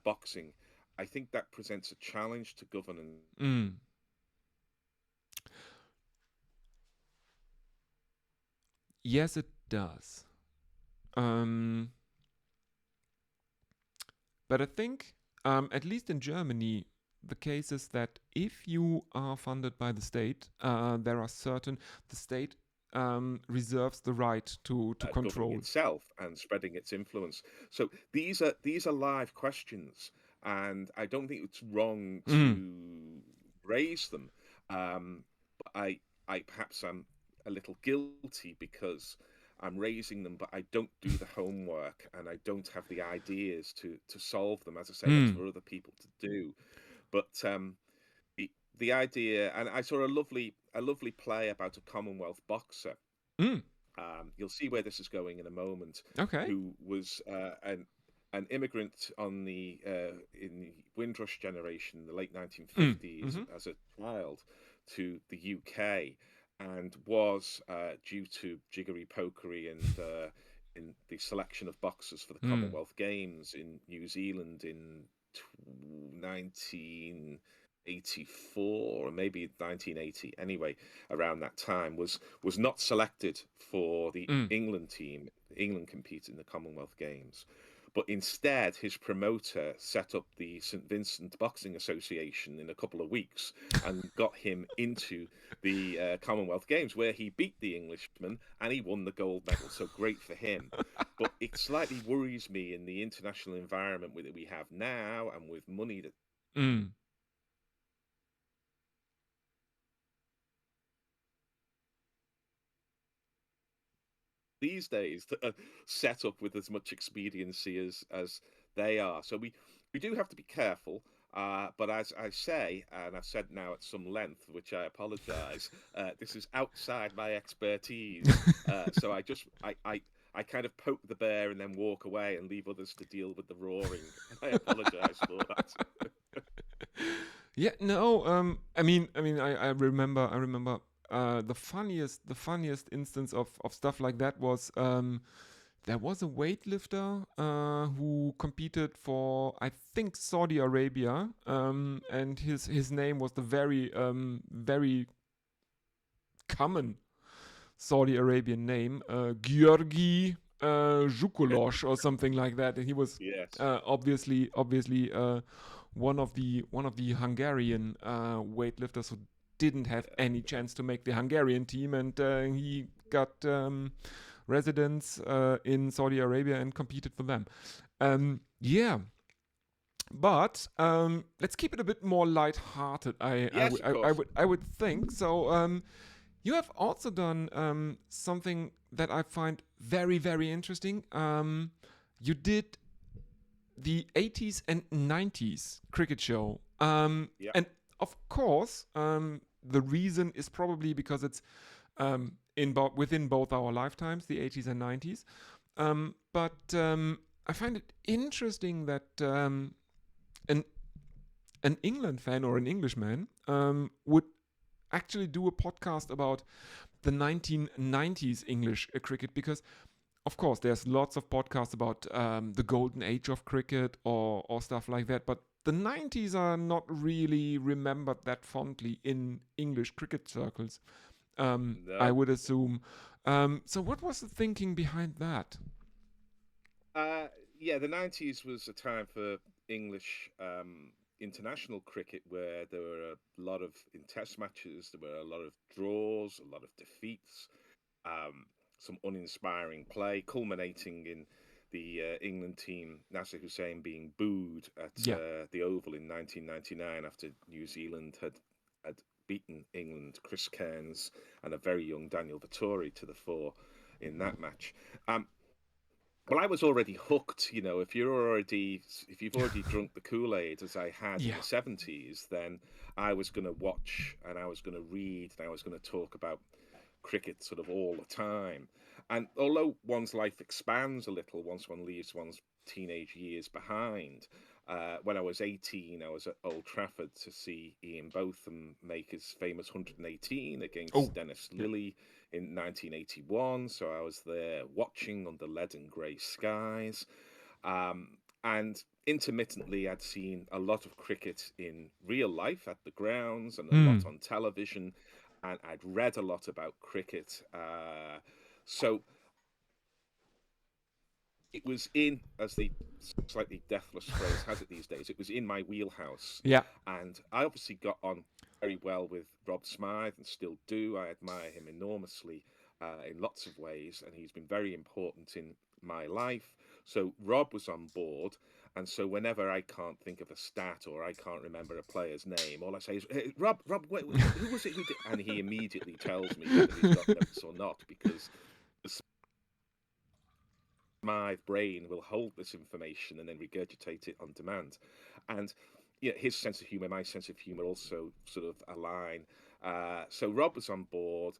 boxing. I think that presents a challenge to governance. Mm. Yes, it does. Um, but I think, at least in Germany, the case is that if you are funded by the state, the state reserves the right to Governing control. itself and spreading its influence. So these are live questions, and I don't think it's wrong Mm. to raise them. But I perhaps I'm a little guilty because I'm raising them, but I don't do the homework and I don't have the ideas to solve them. As I say, that's Mm. for other people to do. But the idea, and I saw a lovely play about a Commonwealth boxer. Mm. You'll see where this is going in a moment. Okay. Who was an immigrant on the in the Windrush generation, in the late 1950s, Mm-hmm. as a child to the UK, and was due to jiggery pokery and in the selection of boxers for the Mm. Commonwealth Games in New Zealand in 1984, or maybe 1980, anyway, around that time, was not selected for the Mm. England team. England compete in the Commonwealth Games, but instead his promoter set up the St. Vincent Boxing Association in a couple of weeks and got him into the Commonwealth Games, where he beat the Englishman and he won the gold medal. So great for him. But it slightly worries me in the international environment that we have now, and with money that Mm. these days that are set up with as much expediency as they are. So we do have to be careful. But as I say, and I've said now at some length, which I apologise, this is outside my expertise. So I kind of poke the bear and then walk away and leave others to deal with the roaring. I apologise for that. Yeah, no. I remember. The funniest instance of stuff like that was there was a weightlifter who competed for, I think, Saudi Arabia, and his name was the very common Saudi Arabian name, Georgi Zhukulosh or something like that, and he was Yes. obviously one of the Hungarian weightlifters who didn't have any chance to make the Hungarian team, and he got residents in Saudi Arabia and competed for them. Yeah, but let's keep it a bit more light-hearted. Yes, of course. I would think so. You have also done something that I find very, very interesting. You did the 80s and 90s cricket show. Yeah. And of course, the reason is probably because it's within both our lifetimes, the 80s and 90s. But I find it interesting that an an England fan or an Englishman would actually do a podcast about the 1990s English cricket, because of course there's lots of podcasts about the golden age of cricket or stuff like that, but the 90s are not really remembered that fondly in English cricket circles, I No. would assume. So what was the thinking behind that? Uh, yeah, the 90s was a time for English international cricket where there were a lot of in test matches, there were a lot of draws, a lot of defeats, um, some uninspiring play, culminating in the England team, Nasser Hussain, being booed at Yeah. the Oval in 1999 after New Zealand had beaten England, Chris Cairns and a very young Daniel Vettori to the fore in that match. Um, well, I was already hooked. If you've already drunk the Kool-Aid as I had in Yeah. the 70s, then I was going to watch and I was going to read and I was going to talk about cricket sort of all the time. And although one's life expands a little once one leaves one's teenage years behind, when I was 18, I was at Old Trafford to see Ian Botham make his famous 118 Oh, against Dennis yeah. Lilly in 1981. So I was there watching under lead and grey skies. And intermittently, I'd seen a lot of cricket in real life at the grounds and a lot Mm. on television. And I'd read a lot about cricket. So it was in, as the slightly deathless phrase has it these days, it was in my wheelhouse. Yeah. And I obviously got on very well with Rob Smythe and still do. I admire him enormously in lots of ways, and he's been very important in my life. So Rob was on board. And so whenever I can't think of a stat or I can't remember a player's name, all I say is, hey, Rob, who was it who did? And he immediately tells me whether he's got notes or not, because my brain will hold this information and then regurgitate it on demand. And his sense of humor, my sense of humor also sort of align. So Rob was on board.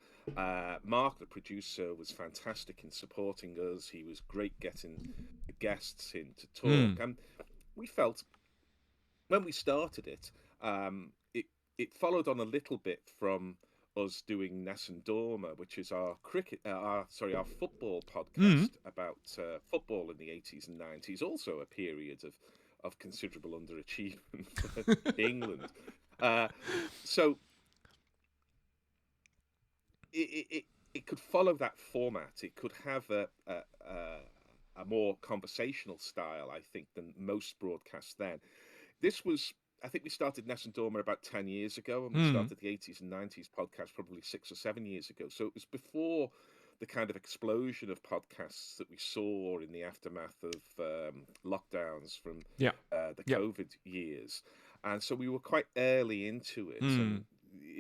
Mark, the producer, was fantastic in supporting us. He was great getting the guests in to talk. Mm. And we felt when we started it, it followed on a little bit from us doing Nessun Dorma, which is our our football Mm. podcast about football in the 80s and 90s, also a period of considerable underachievement for England. Uh, so it could follow that format. It could have a more conversational style, I think, than most broadcasts then. This was, I think we started Ness and Dormer about 10 years ago, and we Mm. started the 80s and 90s podcast probably 6 or 7 years ago. So it was before the kind of explosion of podcasts that we saw in the aftermath of lockdowns from Yeah. the Yeah. COVID years. And so we were quite early into it, and Mm.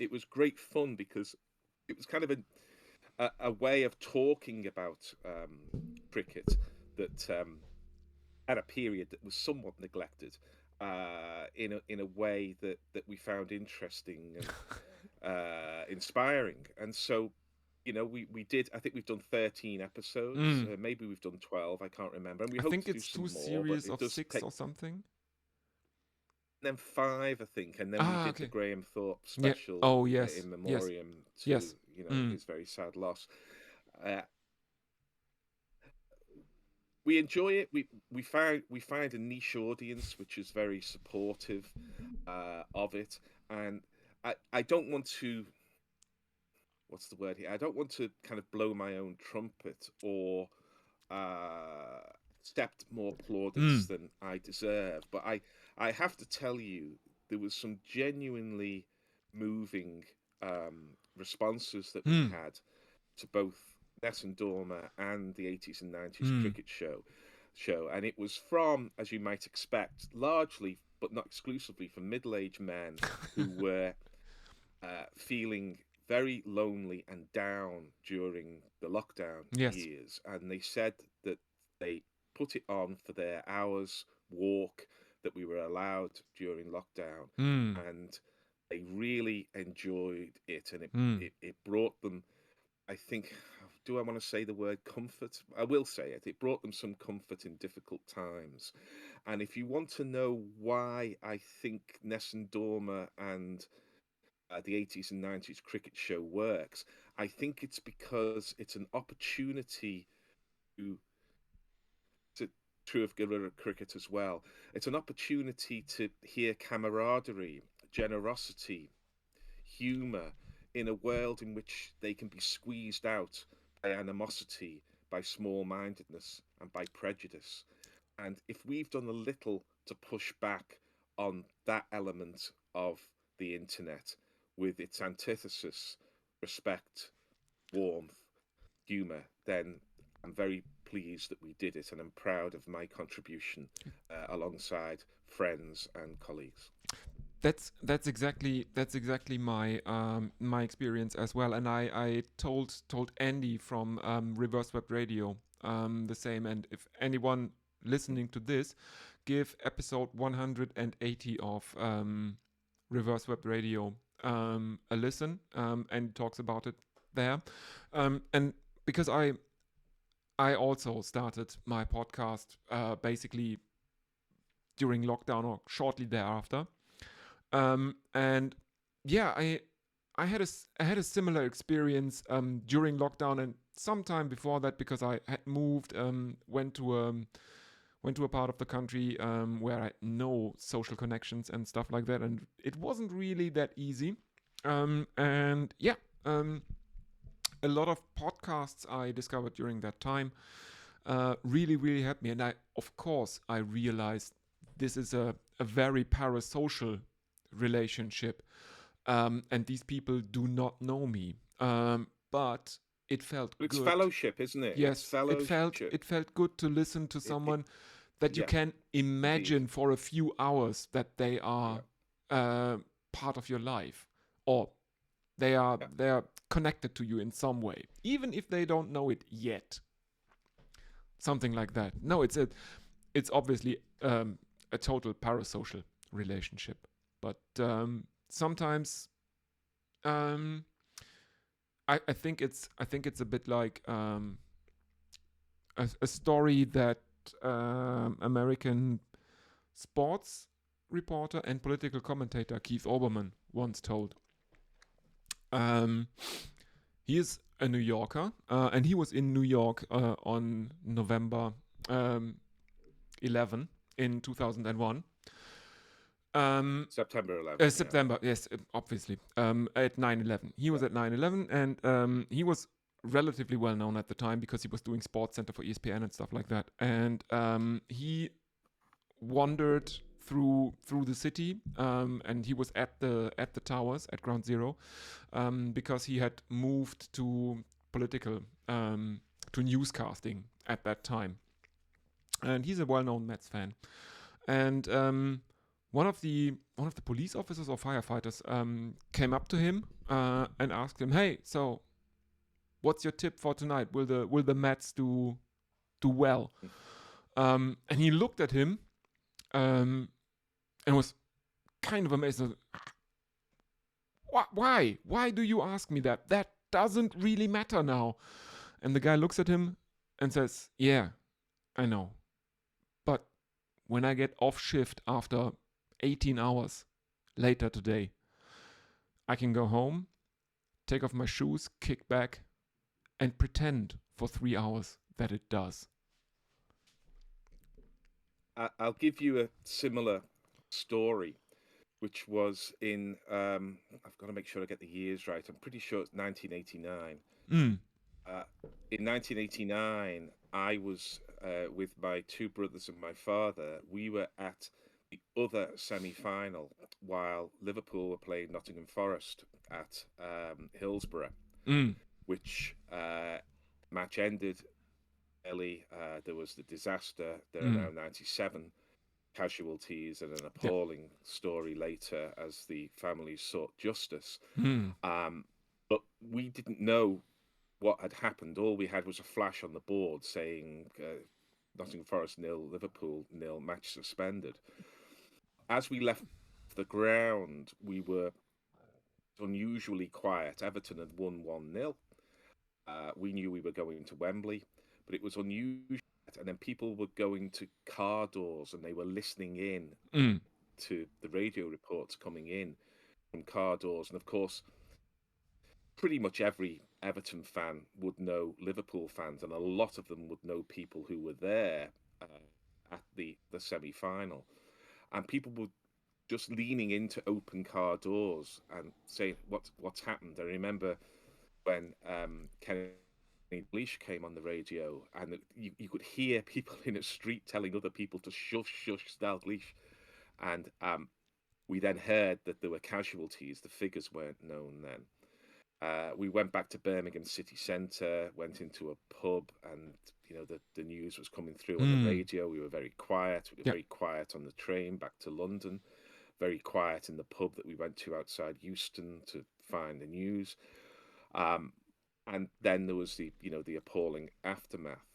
it was great fun because it was kind of a way of talking about cricket that at a period that was somewhat neglected in a way that we found interesting and inspiring. And so, we did. I think we've done 13 episodes. Mm. Maybe we've done 12. I can't remember. And we I hope think to do it's two some more, but series it of does six take. or something. Then five, I think, and then we Ah, did the okay. Graham Thorpe Yeah. special Oh, yes. in Yes. memoriam to Yes. Mm. his very sad loss. Uh, we enjoy it. We find a niche audience which is very supportive of it, and I don't want to, what's the word here? I don't want to kind of blow my own trumpet or accept more plaudits Mm. than I deserve, but I have to tell you there was some genuinely moving responses that we Mm. had to both Nessun Dorma and the 80s and 90s cricket show, and it was from, as you might expect, largely but not exclusively from middle-aged men who were feeling very lonely and down during the lockdown Yes. years, and they said that they put it on for their hours walk that we were allowed during lockdown, Mm. and they really enjoyed it, and Mm. it brought them, I think, do I want to say the word comfort? I will say it. It brought them some comfort in difficult times. And if you want to know why I think Nessun Dorma and the 80s and 90s cricket show works, I think it's because it's an opportunity to, to true of guerrilla cricket as well. It's an opportunity to hear camaraderie, generosity, humour in a world in which they can be squeezed out by animosity, by small mindedness, and by prejudice. And if we've done a little to push back on that element of the internet with its antithesis, respect, warmth, humour, then I'm very pleased that we did it, and I'm proud of my contribution alongside friends and colleagues. That's exactly my experience as well, and I told Andy from Reverse Web Radio the same. And if anyone listening to this, give episode 180 of Reverse Web Radio a listen, and talks about it there, and because I also started my podcast basically during lockdown or shortly thereafter. And yeah, I had a similar experience during lockdown and sometime before that, because I had moved, went to a part of the country where I had no social connections and stuff like that, and it wasn't really that easy. And yeah, a lot of podcasts I discovered during that time really helped me, and of course I realized this is a very parasocial relationship, and these people do not know me, but it felt It's good. fellowship, isn't it? It's Yes, fellowship. it felt good to listen to It someone that you yeah, can indeed. imagine for a few hours that they Yeah, are part of your life, or yeah. they are connected to you in some way, even if they don't know it yet. Something like that. No, it's obviously a total parasocial relationship, but sometimes um, I think it's a bit like a story that American sports reporter and political commentator Keith Olbermann once told. Um, he is a New Yorker, and he was in New York on November um, 11 in 2001. September 11th. Yeah, September, yes, obviously. At 9/11, he yeah. was at 9/11, and he was relatively well known at the time because he was doing Sports Center for ESPN and stuff like that. And he wandered through the city, and he was at the towers at Ground Zero, because he had moved to political to newscasting at that time, and he's a well-known Mets fan. And one of the police officers or firefighters came up to him and asked him, "Hey, so what's your tip for tonight? Will the Mets do well?" And he looked at him and was kind of amazed. Why? Why do you ask me that? That doesn't really matter now. And the guy looks at him and says, "Yeah, I know. But when I get off shift after 18 hours later today, I can go home, take off my shoes, kick back, and pretend for 3 hours that it does." I'll give you a similar story, which was in, I've got to make sure I get the years right. I'm pretty sure it's 1989. Mm. Uh, in 1989, I was with my two brothers and my father. We were at the other semi-final while Liverpool were playing Nottingham Forest at Hillsborough, Mm. which Match ended early. There was the disaster. There are Mm. now 97 casualties and an Yeah. appalling story later as the families sought justice. Mm. Um, but we didn't know what had happened. All we had was a flash on the board saying Nottingham Forest nil, Liverpool nil, match suspended. As we left the ground, we were unusually quiet. Everton had won 1-0. We knew we were going to Wembley, but it was unusual. And then people were going to car doors and they were listening in Mm. to the radio reports coming in from car doors. And of course, pretty much every Everton fan would know Liverpool fans, and a lot of them would know people who were there at the semi final. And people were just leaning into open car doors and saying, what's happened? I remember when Kenny Leash came on the radio, and you could hear people in a street telling other people to shush, shush, Dalglish. And we then heard that there were casualties. The figures weren't known then. We went back to Birmingham city centre, went into a pub, and the news was coming through on the Mm. radio. We were very quiet. We were Yeah. very quiet on the train back to London. Very quiet in the pub that we went to outside Euston to find the news. And then there was the appalling aftermath.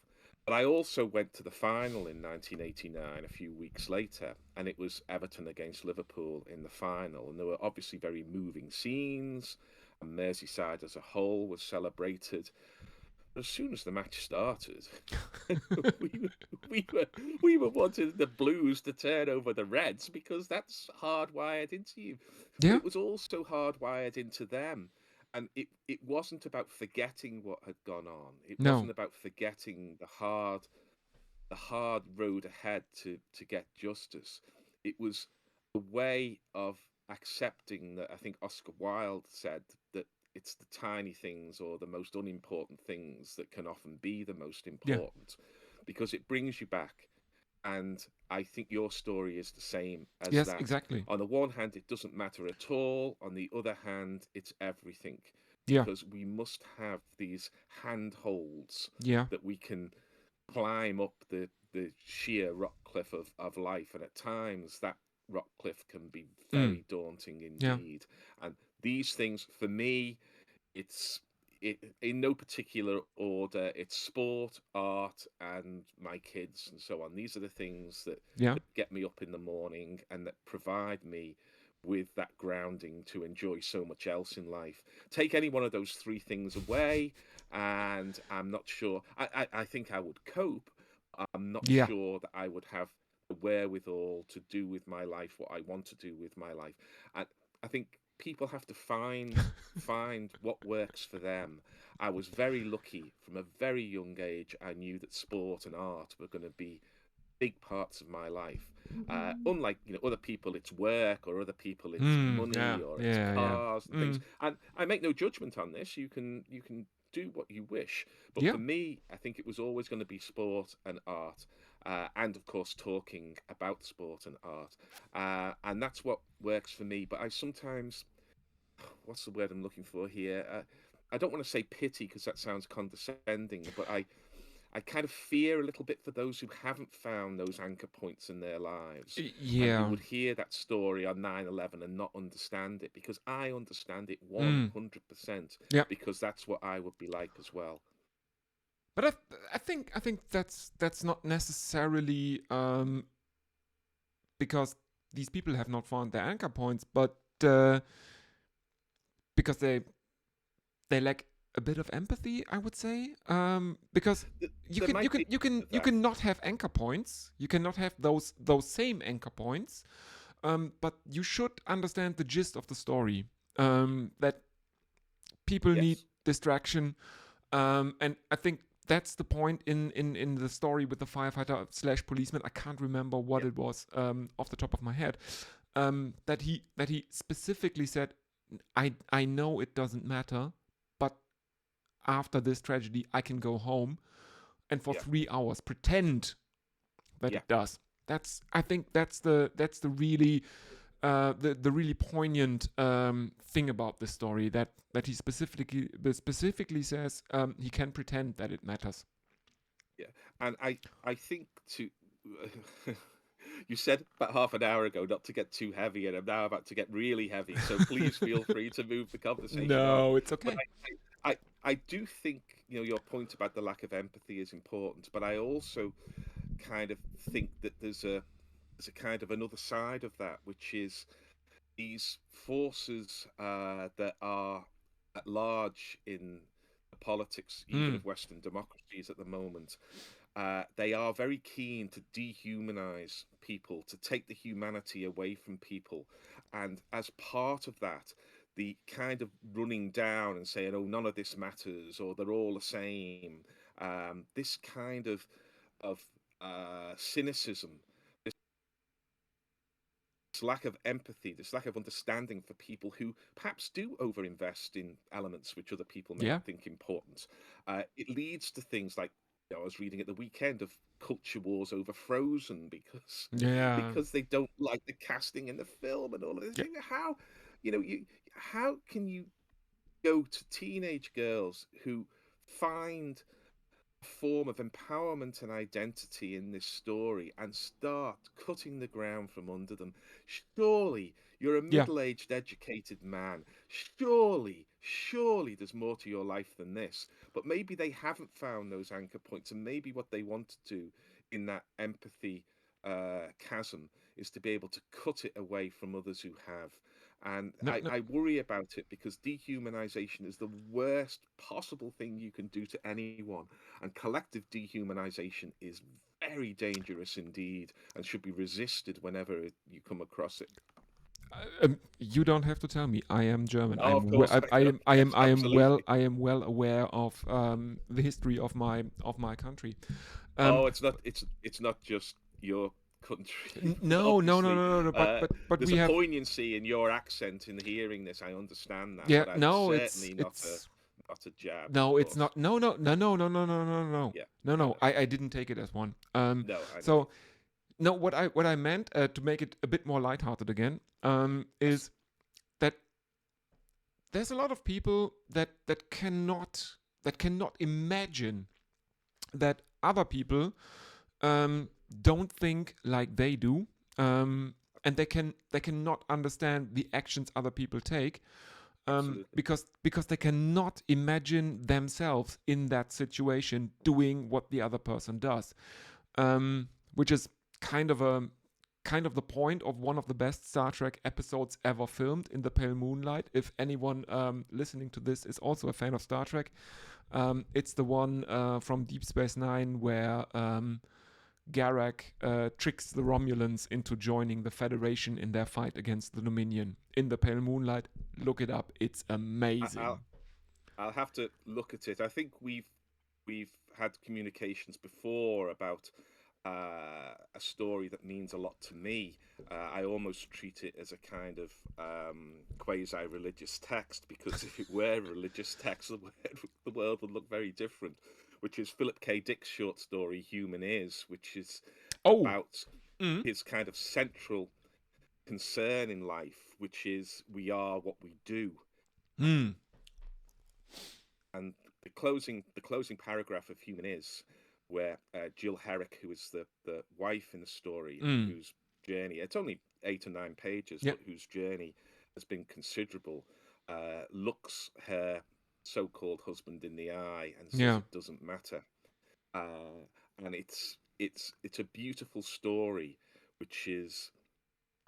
But I also went to the final in 1989, a few weeks later, and it was Everton against Liverpool in the final. And there were obviously very moving scenes, and Merseyside as a whole was celebrated. But as soon as the match started, we were wanting the Blues to turn over the Reds because that's hardwired into you. But Yeah. it was also hardwired into them. And it wasn't about forgetting what had gone on. It No. wasn't about forgetting the hard road ahead to get justice. It was a way of accepting that. I think Oscar Wilde said that it's the tiny things or the most unimportant things that can often be the most Yeah. important because it brings you back. And I think your story is the same as Yes, that. exactly. On the one hand, it doesn't matter at all. On the other hand, it's everything Yeah. because we must have these handholds Yeah. that we can climb up the sheer rock cliff of life. And at times, that rock cliff can be Mm. very daunting Yeah. indeed. And these things, for me, it's in no particular order. It's sport, art, and my kids, and so on. These are the things Yeah. that get me up in the morning and that provide me with that grounding to enjoy so much else in life. Take any one of those three things away, and I'm not sure. I think I would cope. I'm not Yeah. sure that I would have the wherewithal to do with my life what I want to do with my life. And I think people have to find what works for them. I was very lucky from a very young age. I knew that sport and art were going to be big parts of my life. Unlike other people, it's work, or other people, it's Mm. Yeah. money, or it's Yeah. Yeah. cars and things. Mm. And I make no judgment on this. You can do what you wish. But Yeah. for me, I think it was always going to be sport and art. And of course, talking about sport and art. And that's what works for me. But I sometimes, what's the word I'm looking for here? I don't want to say pity because that sounds condescending, but I kind of fear a little bit for those who haven't found those anchor points in their lives and who Yeah. would hear that story on 9/11 and not understand it, because I understand it Mm. 100% Yeah. because that's what I would be like as well. But I think that's not necessarily because these people have not found their anchor points, but because they lack a bit of empathy, I would say. Because you There can you might can be you can you that. cannot have anchor points. You cannot have those same anchor points. But you should understand the gist of the story. That people need Yes. distraction. And I think that's the point in the story with the firefighter slash policeman. I can't remember what Yeah. it was off the top of my head. That he specifically said, I know it doesn't matter, but after this tragedy, I can go home and for Yeah. 3 hours pretend that Yeah. it does. I think that's the really the really poignant thing about this story, that he specifically says he can pretend that it matters. Yeah, and I think to you said about half an hour ago not to get too heavy, and I'm now about to get really heavy. So please feel free to move the conversation on. No, it's But okay. I do think, your point about the lack of empathy is important, but I also kind of think that there's a kind of another side of that, which is these forces that are at large in the politics, even Mm. of Western democracies at the moment. They are very keen to dehumanize people, to take the humanity away from people. And as part of that, the kind of running down and saying, oh, none of this matters, or they're all the same, this kind of cynicism, this lack of empathy, this lack of understanding for people who perhaps do overinvest in elements which other people may Yeah. think important. It leads to things like, I was reading at the weekend of culture wars over Frozen because Yeah. because they don't like the casting in the film and all of this. Yeah. How, how can you go to teenage girls who find form of empowerment and identity in this story and start cutting the ground from under them? Surely you're a Yeah. middle-aged, educated man. Surely there's more to your life than this. But maybe they haven't found those anchor points, and maybe what they want to do in that empathy chasm is to be able to cut it away from others who have. And No, no. I worry about it because dehumanization is the worst possible thing you can do to anyone. And collective dehumanization is very dangerous indeed and should be resisted whenever you come across it. You don't have to tell me. I am German. Oh, of course, I know. Yes, absolutely. I am well aware of the history of my country. Um, Oh, it's not just your country, no, no, no, obviously. no, no, no. But There's we a have. poignancy in your accent in hearing this. I understand that, Yeah. but it's No, certainly not a jab, of no, it's course. not. No, no, no, no, no, no, no, no, no, Yeah, no, I no. know. I didn't take it as one. No, I know. So no, what I meant, to make it a bit more lighthearted again, Yes, is that there's a lot of people that cannot imagine that other people don't think like they do, and they cannot understand the actions other people take, absolutely. because they cannot imagine themselves in that situation doing what the other person does, which is kind of a kind of the point of one of the best Star Trek episodes ever filmed, in the pale moonlight. If anyone listening to this is also a fan of Star Trek, it's the one from Deep Space Nine where Garak tricks the Romulans into joining the Federation in their fight against the Dominion. In the pale moonlight, look it up. It's I, amazing. I'll have to look at it. I think we've had communications before about a story that means a lot to me. I almost treat it as a kind of quasi-religious text, because if it were a religious text, the world would look very different. Which is Philip K. Dick's short story "Human Is," which is Oh. about Mm. his kind of central concern in life, which is we are what we do. Mm. And the closing paragraph of Human Is, where Jill Herrick, who is the wife in the story, and Mm. whose journey, it's only 8 or 9 pages, Yeah. but whose journey has been considerable, looks her so-called husband in the eye and says Yeah. it doesn't matter. uh, and it's a beautiful story, which is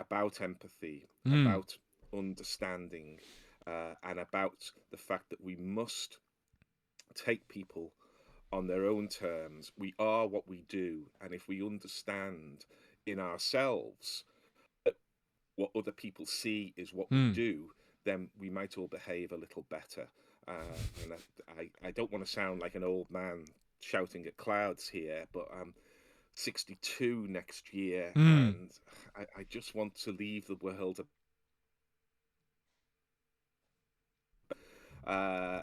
about empathy, Mm. about understanding, and about the fact that we must take people on their own terms. We are what we do, and if we understand in ourselves that what other people see is what we Mm. do, then we might all behave a little better. And I don't want to sound like an old man shouting at clouds here, but I'm 62 next year, Mm. and I just want to leave the world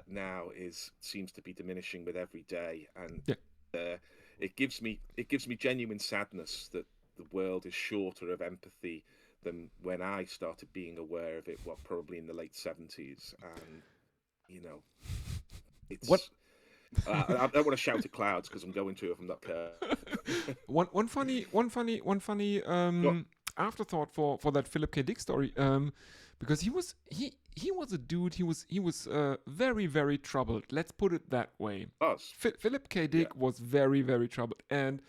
now is seems to be diminishing with every day, and Yeah. it gives me genuine sadness that the world is shorter of empathy them when I started being aware of it, what, probably in the late 70s. And, you know, What it's, I don't want to shout at clouds because I'm going to if I'm not careful. one funny Go on. afterthought for that Philip K. Dick story, because he was a dude. He was very, very troubled. Let's put it that way. Us. Philip K. Yeah. Dick was very, very troubled, and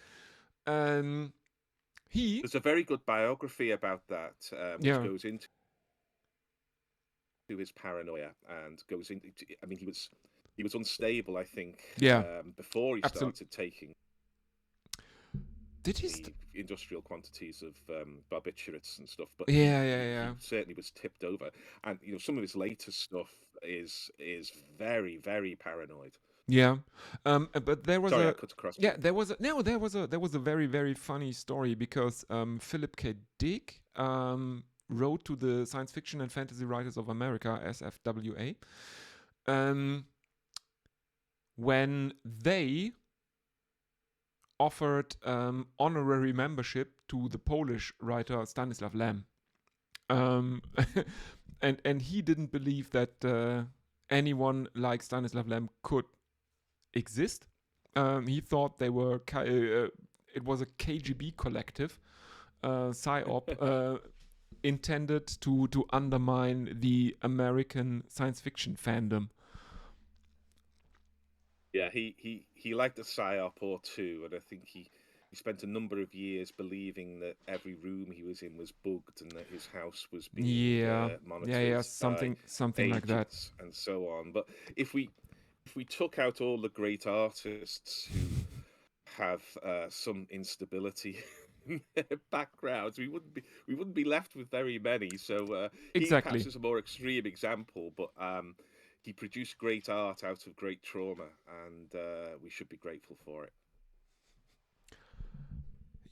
he There's a very good biography about that, which yeah goes into his paranoia and goes into. I mean, he was unstable, I think, yeah before he absolutely. started taking Did he? the industrial quantities of barbiturates and stuff. But Yeah. he certainly was tipped over, and some of his later stuff is very, very paranoid. Yeah, but there was Sorry, I a cut across you. yeah there was a very, very funny story because Philip K. Dick wrote to the Science Fiction and Fantasy Writers of America (SFWA) when they offered honorary membership to the Polish writer Stanislaw Lem, and he didn't believe that anyone like Stanislaw Lem could exist. He thought they were it was a KGB collective, psyop, intended to undermine the American science fiction fandom. Yeah, he liked a psyop or two, and I think he spent a number of years believing that every room he was in was bugged and that his house was being monitored by something like that. agents and so on. But if we took out all the great artists who have some instability in their backgrounds, we wouldn't be left with very many. So he Exactly. perhaps is a more extreme example, but he produced great art out of great trauma, and we should be grateful for it.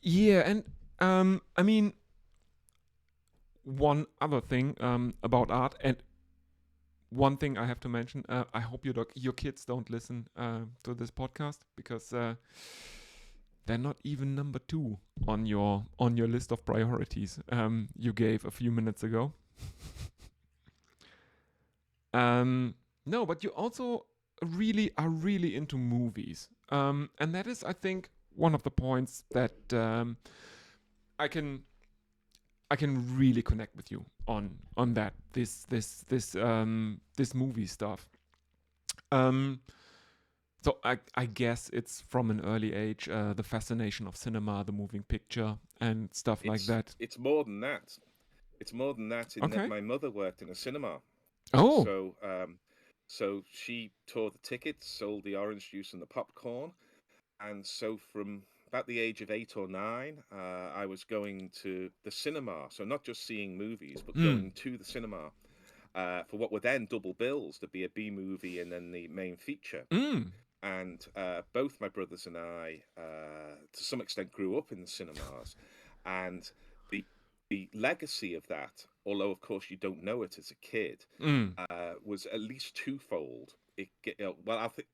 Yeah, and I mean, one other thing about art, and one thing I have to mention. I hope your kids don't listen to this podcast because they're not even number 2 on your list of priorities you gave a few minutes ago. No, but you also are really into movies, and that is, I think, one of the points that I can really connect with you on that this movie stuff. So I guess it's from an early age the fascination of cinema, the moving picture, and stuff like that. It's more than that. It's more than that in that Okay. my mother worked in a cinema. Oh. So she tore the tickets, sold the orange juice and the popcorn, and so from about the age of 8 or 9, I was going to the cinema. So not just seeing movies, but going to the cinema for what were then double bills. There'd be a B movie and then the main feature. And both my brothers and I, to some extent, grew up in the cinemas, and the legacy of that, although of course you don't know it as a kid, was at least twofold. I think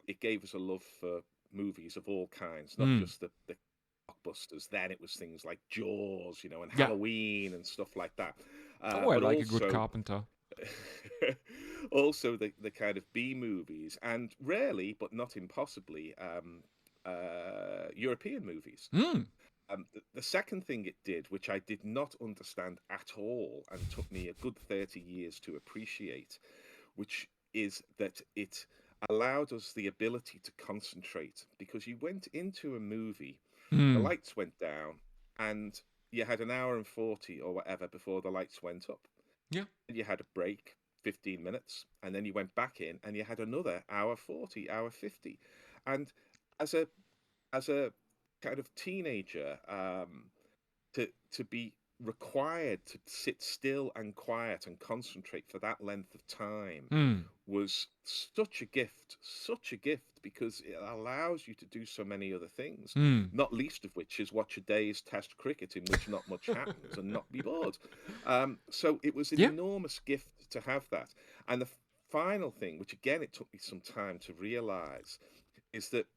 it gave us a love for movies of all kinds, not just the blockbusters. Then it was things like Jaws, and Halloween and stuff like that. I but like also, a good Carpenter. Also the kind of B movies, and rarely, but not impossibly, European movies. The second thing it did, which I did not understand at all and took me a good 30 years to appreciate, which is that it allowed us the ability to concentrate, because you went into a movie, the lights went down, and you had an hour and 40 or whatever before the lights went up. Yeah. And you had a break, 15 minutes, and then you went back in and you had another hour 40, hour 50. And as a kind of teenager, to be required to sit still and quiet and concentrate for that length of time was such a gift, because it allows you to do so many other things, not least of which is watch a day's Test cricket in which not much happens and not be bored. So it was an enormous gift to have that. And the final thing, which again it took me some time to realize, is that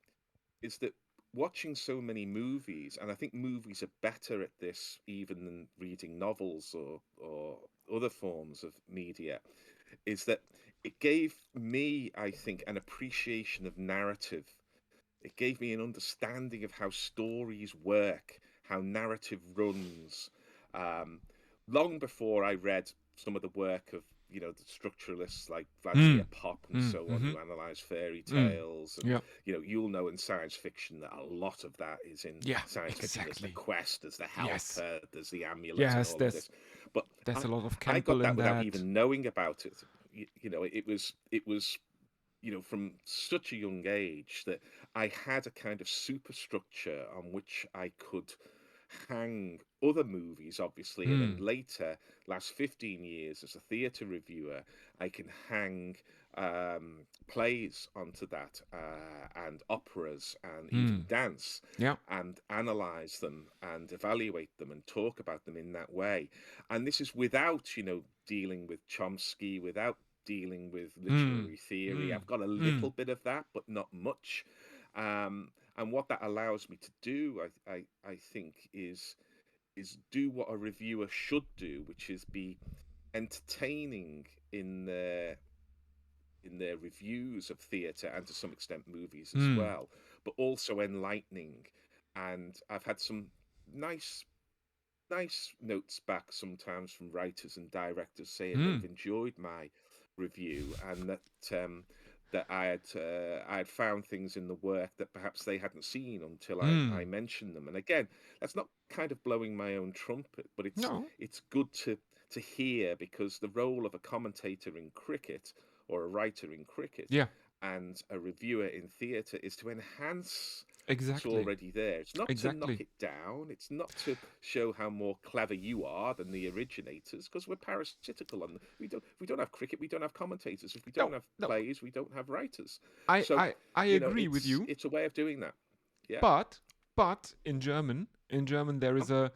watching so many movies, and I think movies are better at this even than reading novels or other forms of media, is that it gave me, I think, an appreciation of narrative. It gave me an understanding of how stories work, how narrative runs. Um, Long before I read some of the work of the structuralists like Vladimir Mm. Pop and Mm. so on, Mm-hmm. who analyze fairy Mm. tales, and Yeah. you'll know in science fiction that a lot of that is in Yeah. science fiction. There's the Exactly. quest, there's the Yes. helper, there's the amulet, and Yes. all of this. But There's I, a lot of I got Campbell that in without that. even knowing about it. It was from such a young age that I had a kind of superstructure on which I could hang other movies, obviously, and then Mm. later, last 15 years as a theatre reviewer, I can hang plays onto that, and operas and even Mm. dance, Yeah. and analyze them and evaluate them and talk about them in that way. And this is without, dealing with Chomsky, without dealing with Mm. literary theory. Mm. I've got a Mm. little bit of that, but not much. And what that allows me to do, I think, is do what a reviewer should do, which is be entertaining in their reviews of theatre, and to some extent movies as Mm. well, but also enlightening. And I've had some nice notes back sometimes from writers and directors saying Mm. they've enjoyed my review, and that I had found things in the work that perhaps they hadn't seen until I Mm. mentioned them. And again, that's not kind of blowing my own trumpet, but it's No. it's good to hear, because the role of a commentator in cricket, or a writer in cricket, Yeah. and a reviewer in theatre, is to enhance what's Exactly. already there. It's not to knock Exactly. it down. It's not to show how more clever you are than the originators, because we're parasitical. And we don't have cricket, we don't have commentators. If we don't No. have No. plays, we don't have writers. I So I I agree with it's you. it's a way of doing that. Yeah. But in German there is a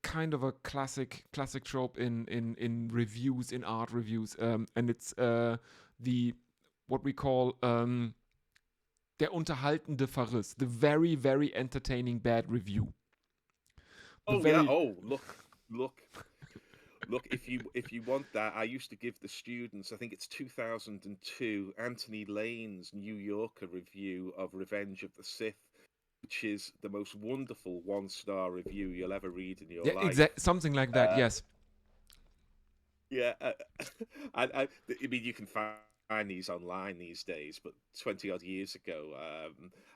kind of a classic trope in reviews, in art reviews, and it's the what we call der unterhaltende Verriss, the very very entertaining bad review, the Oh yeah. very Oh, look, look. If you want that, I used to give the students, I think it's 2002, Anthony Lane's New Yorker review of Revenge of the Sith, which is the most wonderful one-star review you'll ever read in your yeah, life. something like that. Uh, Yes. yeah, I mean, you can find these online these days, but 20 odd years ago,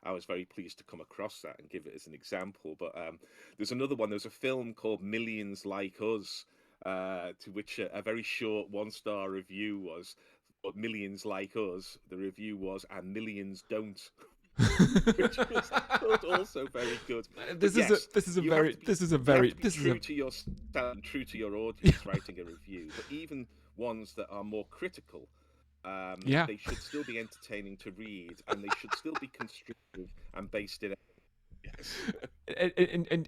I was very pleased to come across that and give it as an example. But there's another one. There's a film called Millions Like Us, to which a very short one-star review was, but Millions Like Us, the review was, and millions don't. Which was, I thought, also very good. But this is a yes, this is a you have very to be this is a you have very to be this is a true to yourself and true to your audience writing a review. But even ones that are more critical, yeah. they should still be entertaining to read, and they should still be constructive and based in. Yes.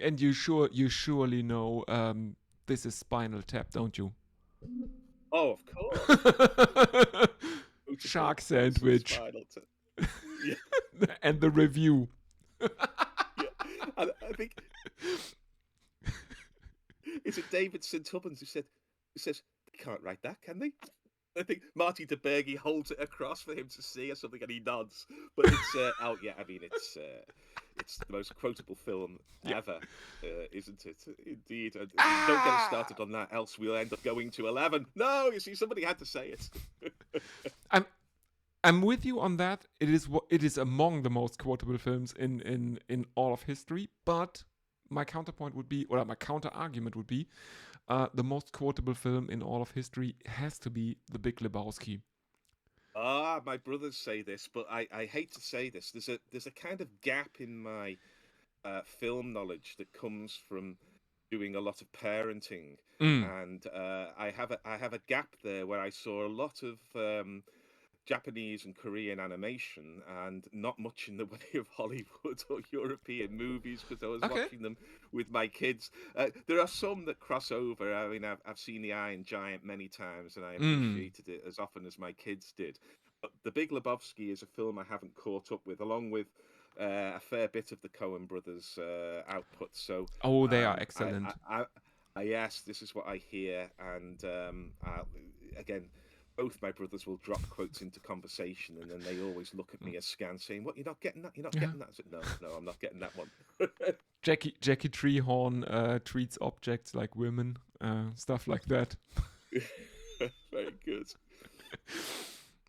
And you surely know this is Spinal Tap, don't you? Oh, of course. Notable Shark piece of sandwich Spinal Tap. Yeah, and the review. yeah. And I think, is it David St. Hubbins who says they can't write that, can they? I think Marty DeBergi holds it across for him to see or something, and he nods. But it's oh yeah, I mean it's the most quotable film Yeah. ever, isn't it? Indeed. And don't get us Ah! started on that, else we'll end up going to 11. No, you see, somebody had to say it. I'm I'm with you on that. It is among the most quotable films in all of history. But my counterpoint would be, or my counter argument would be, the most quotable film in all of history has to be The Big Lebowski. Ah, my brothers say this, but I hate to say this. There's a kind of gap in my film knowledge that comes from doing a lot of parenting, Mm. and I have a gap there where I saw a lot of Japanese and Korean animation, and not much in the way of Hollywood or European movies, because I was Okay. watching them with my kids. There are some that cross over. I mean, I've seen The Iron Giant many times, and I Mm. appreciated it as often as my kids did. But The Big Lebowski is a film I haven't caught up with, along with a fair bit of the Coen brothers' output. So Oh, they are um, I, I, excellent. I, yes, this is what I hear, and again, both my brothers will drop quotes into conversation, and then they always look at me askance, saying, "What? You're not getting that? You're not Yeah. getting that?" I said, "No, no, I'm not getting that one." Jackie Treehorn treats objects like women, stuff like that. Very good.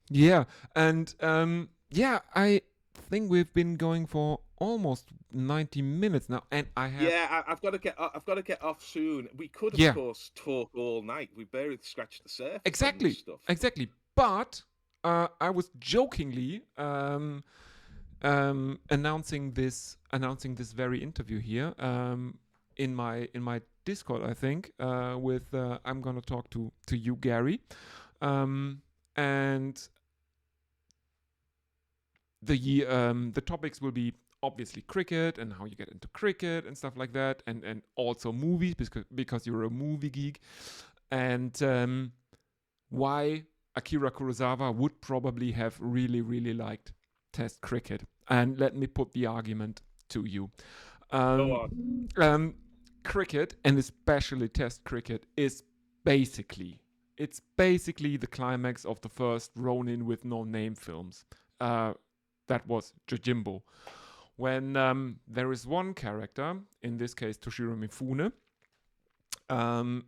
Yeah, and yeah, I think we've been going for almost 90 minutes now, and I have Yeah, I've got to get. I've got to get off soon. We could, of yeah, course, talk all night. We barely scratched the surface on this exactly, stuff. exactly. But I was jokingly announcing this very interview here in my Discord, I think, with I'm gonna talk to you, Gary, um, and the topics will be obviously cricket and how you get into cricket and stuff like that, and also movies because you're a movie geek, and why Akira Kurosawa would probably have really liked Test cricket. And let me put the argument to you. Go on. Um, Cricket, and especially Test cricket, is basically the climax of the first Ronin with no name films. That was Jojimbo. When there is one character, in this case Toshiro Mifune, um,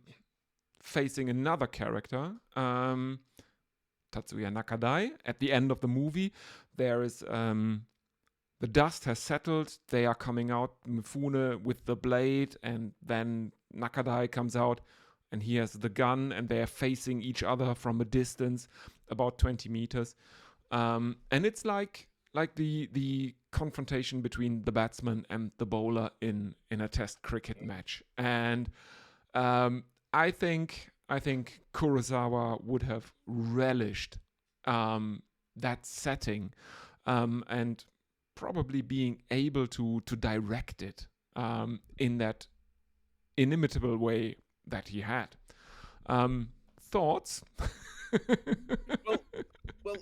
facing another character, Tatsuya Nakadai. At the end of the movie, there is the dust has settled. They are coming out, Mifune with the blade, and then Nakadai comes out and he has the gun, and they are facing each other from a distance, about 20 meters. And it's like the confrontation between the batsman and the bowler in a Test cricket match. And um, I think Kurosawa would have relished that setting, and probably being able to direct it in that inimitable way that he had. Thoughts? Well, well,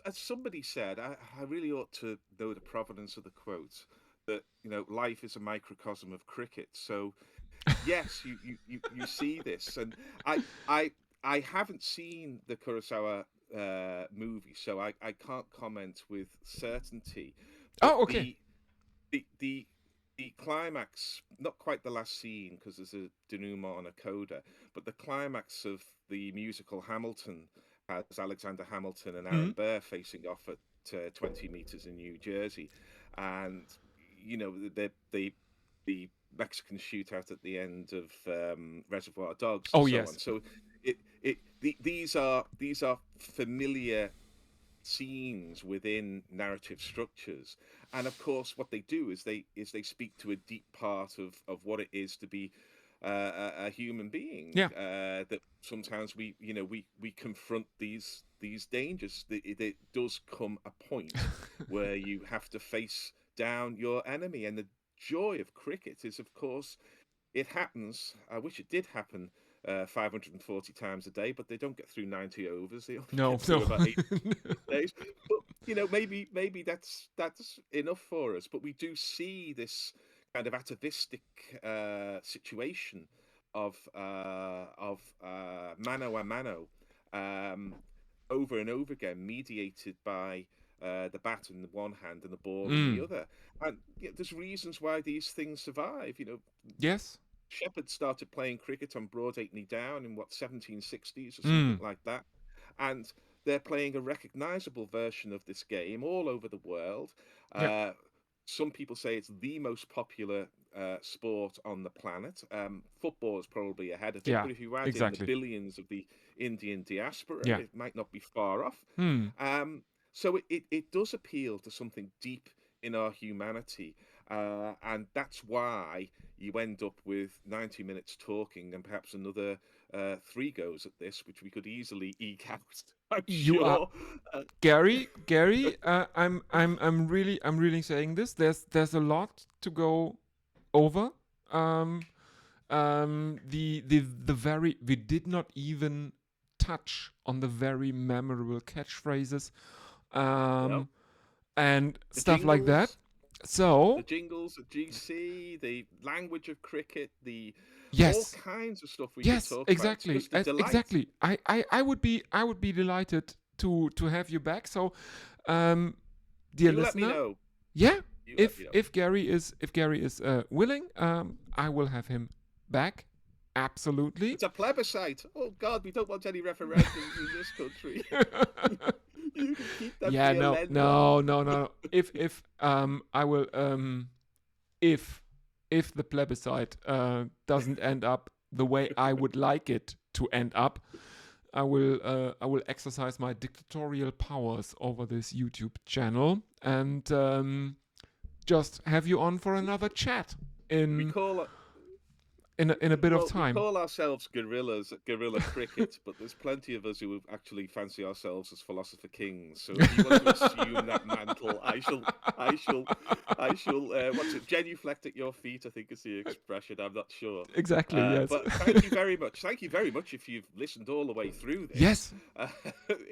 as somebody said, I really ought to know the provenance of the quote. That life is a microcosm of cricket. So yes, you see this, and I I I haven't seen the Kurosawa movie, so I can't comment with certainty. But Oh, okay. the the the climax, not quite the last scene because there's a denouement and a coda, but the climax of the musical Hamilton has Alexander Hamilton and Mm, Aaron Burr facing off at 20 meters in New Jersey, and the Mexican shootout at the end of Reservoir Dogs and oh so on. yes. So these are familiar scenes within narrative structures, and of course what they do is they speak to a deep part of what it is to be a human being, Yeah. that sometimes we confront these dangers. It does come a point where you have to face down your enemy, and the joy of cricket is, of course, it happens. I wish it did happen 540 times a day, but they don't get through 90 overs. They only No, get through no. about 8 days. But maybe that's enough for us. But we do see this kind of atavistic situation of mano a mano, um, over and over again, mediated by the bat in the one hand and the ball in the Mm, other. And there's reasons why these things survive. yes. Shepherd started playing cricket on Broad Aitney Down in 1760s or something Mm, like that, and they're playing a recognisable version of this game all over the world. yeah. Uh, some people say it's the most popular sport on the planet. Football is probably ahead of it, Yeah. but if you add in the Exactly. billions of the Indian diaspora, Yeah. it might not be far off. Hmm. So it does appeal to something deep in our humanity, and that's why you end up with 90 minutes talking and perhaps another three goes at this, which we could easily eke out, I'm You are sure. Uh, Gary. I'm really saying this. There's a lot to go over. Um, the very we did not even touch on the very memorable catchphrases. no, Um, and The stuff like that. jingles, So the jingles at GC, the language of cricket, the all yes, kinds of stuff we could yes, talk about. It's exactly, just a delight. exactly. I would be delighted to have you back. So, dear You let me listener, know. yeah, You let me know. if Gary is willing, I will have him back. Absolutely. It's a plebiscite. Oh God, we don't want any referendums in this country. You can keep them Yeah, for your no, lead one. no, no, no. If I will if the plebiscite doesn't end up the way I would like it to end up, I will exercise my dictatorial powers over this YouTube channel and just have you on for another chat We in call in a bit of we time. call ourselves guerrillas at Guerrilla Cricket, but there's plenty of us who actually fancy ourselves as philosopher kings. So if you want to assume that mantle, I shall. What's it? Genuflect at your feet, I think is the expression. I'm not sure. Exactly. Yes. But thank you very much. Thank you very much if you've listened all the way through this. Yes.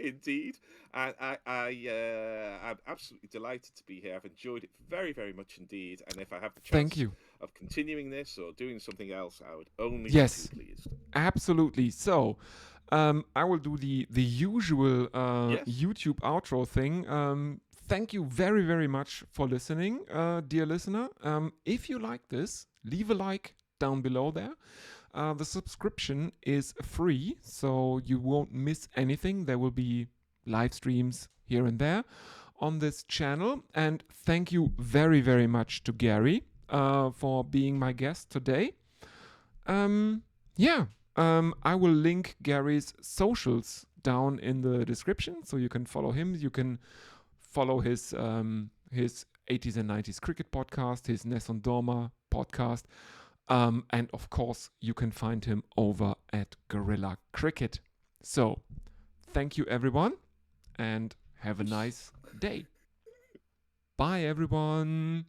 Indeed. I'm absolutely delighted to be here. I've enjoyed it very, very much indeed. And if I have the Thank chance you. of continuing this or doing something else, I would only Yes. be pleased. Absolutely. So, I will do the usual Yes. YouTube outro thing. Thank you very, very much for listening, dear listener. If you like this, leave a like down below there. The subscription is free, so you won't miss anything. There will be live streams here and there on this channel. And thank you very, very much to Gary for being my guest today. Yeah, I will link Gary's socials down in the description, so you can follow him. You can follow his 80s and 90s cricket podcast, his Nessun Dorma podcast, and of course you can find him over at Guerrilla Cricket. So, thank you everyone, and have a nice day. Bye everyone.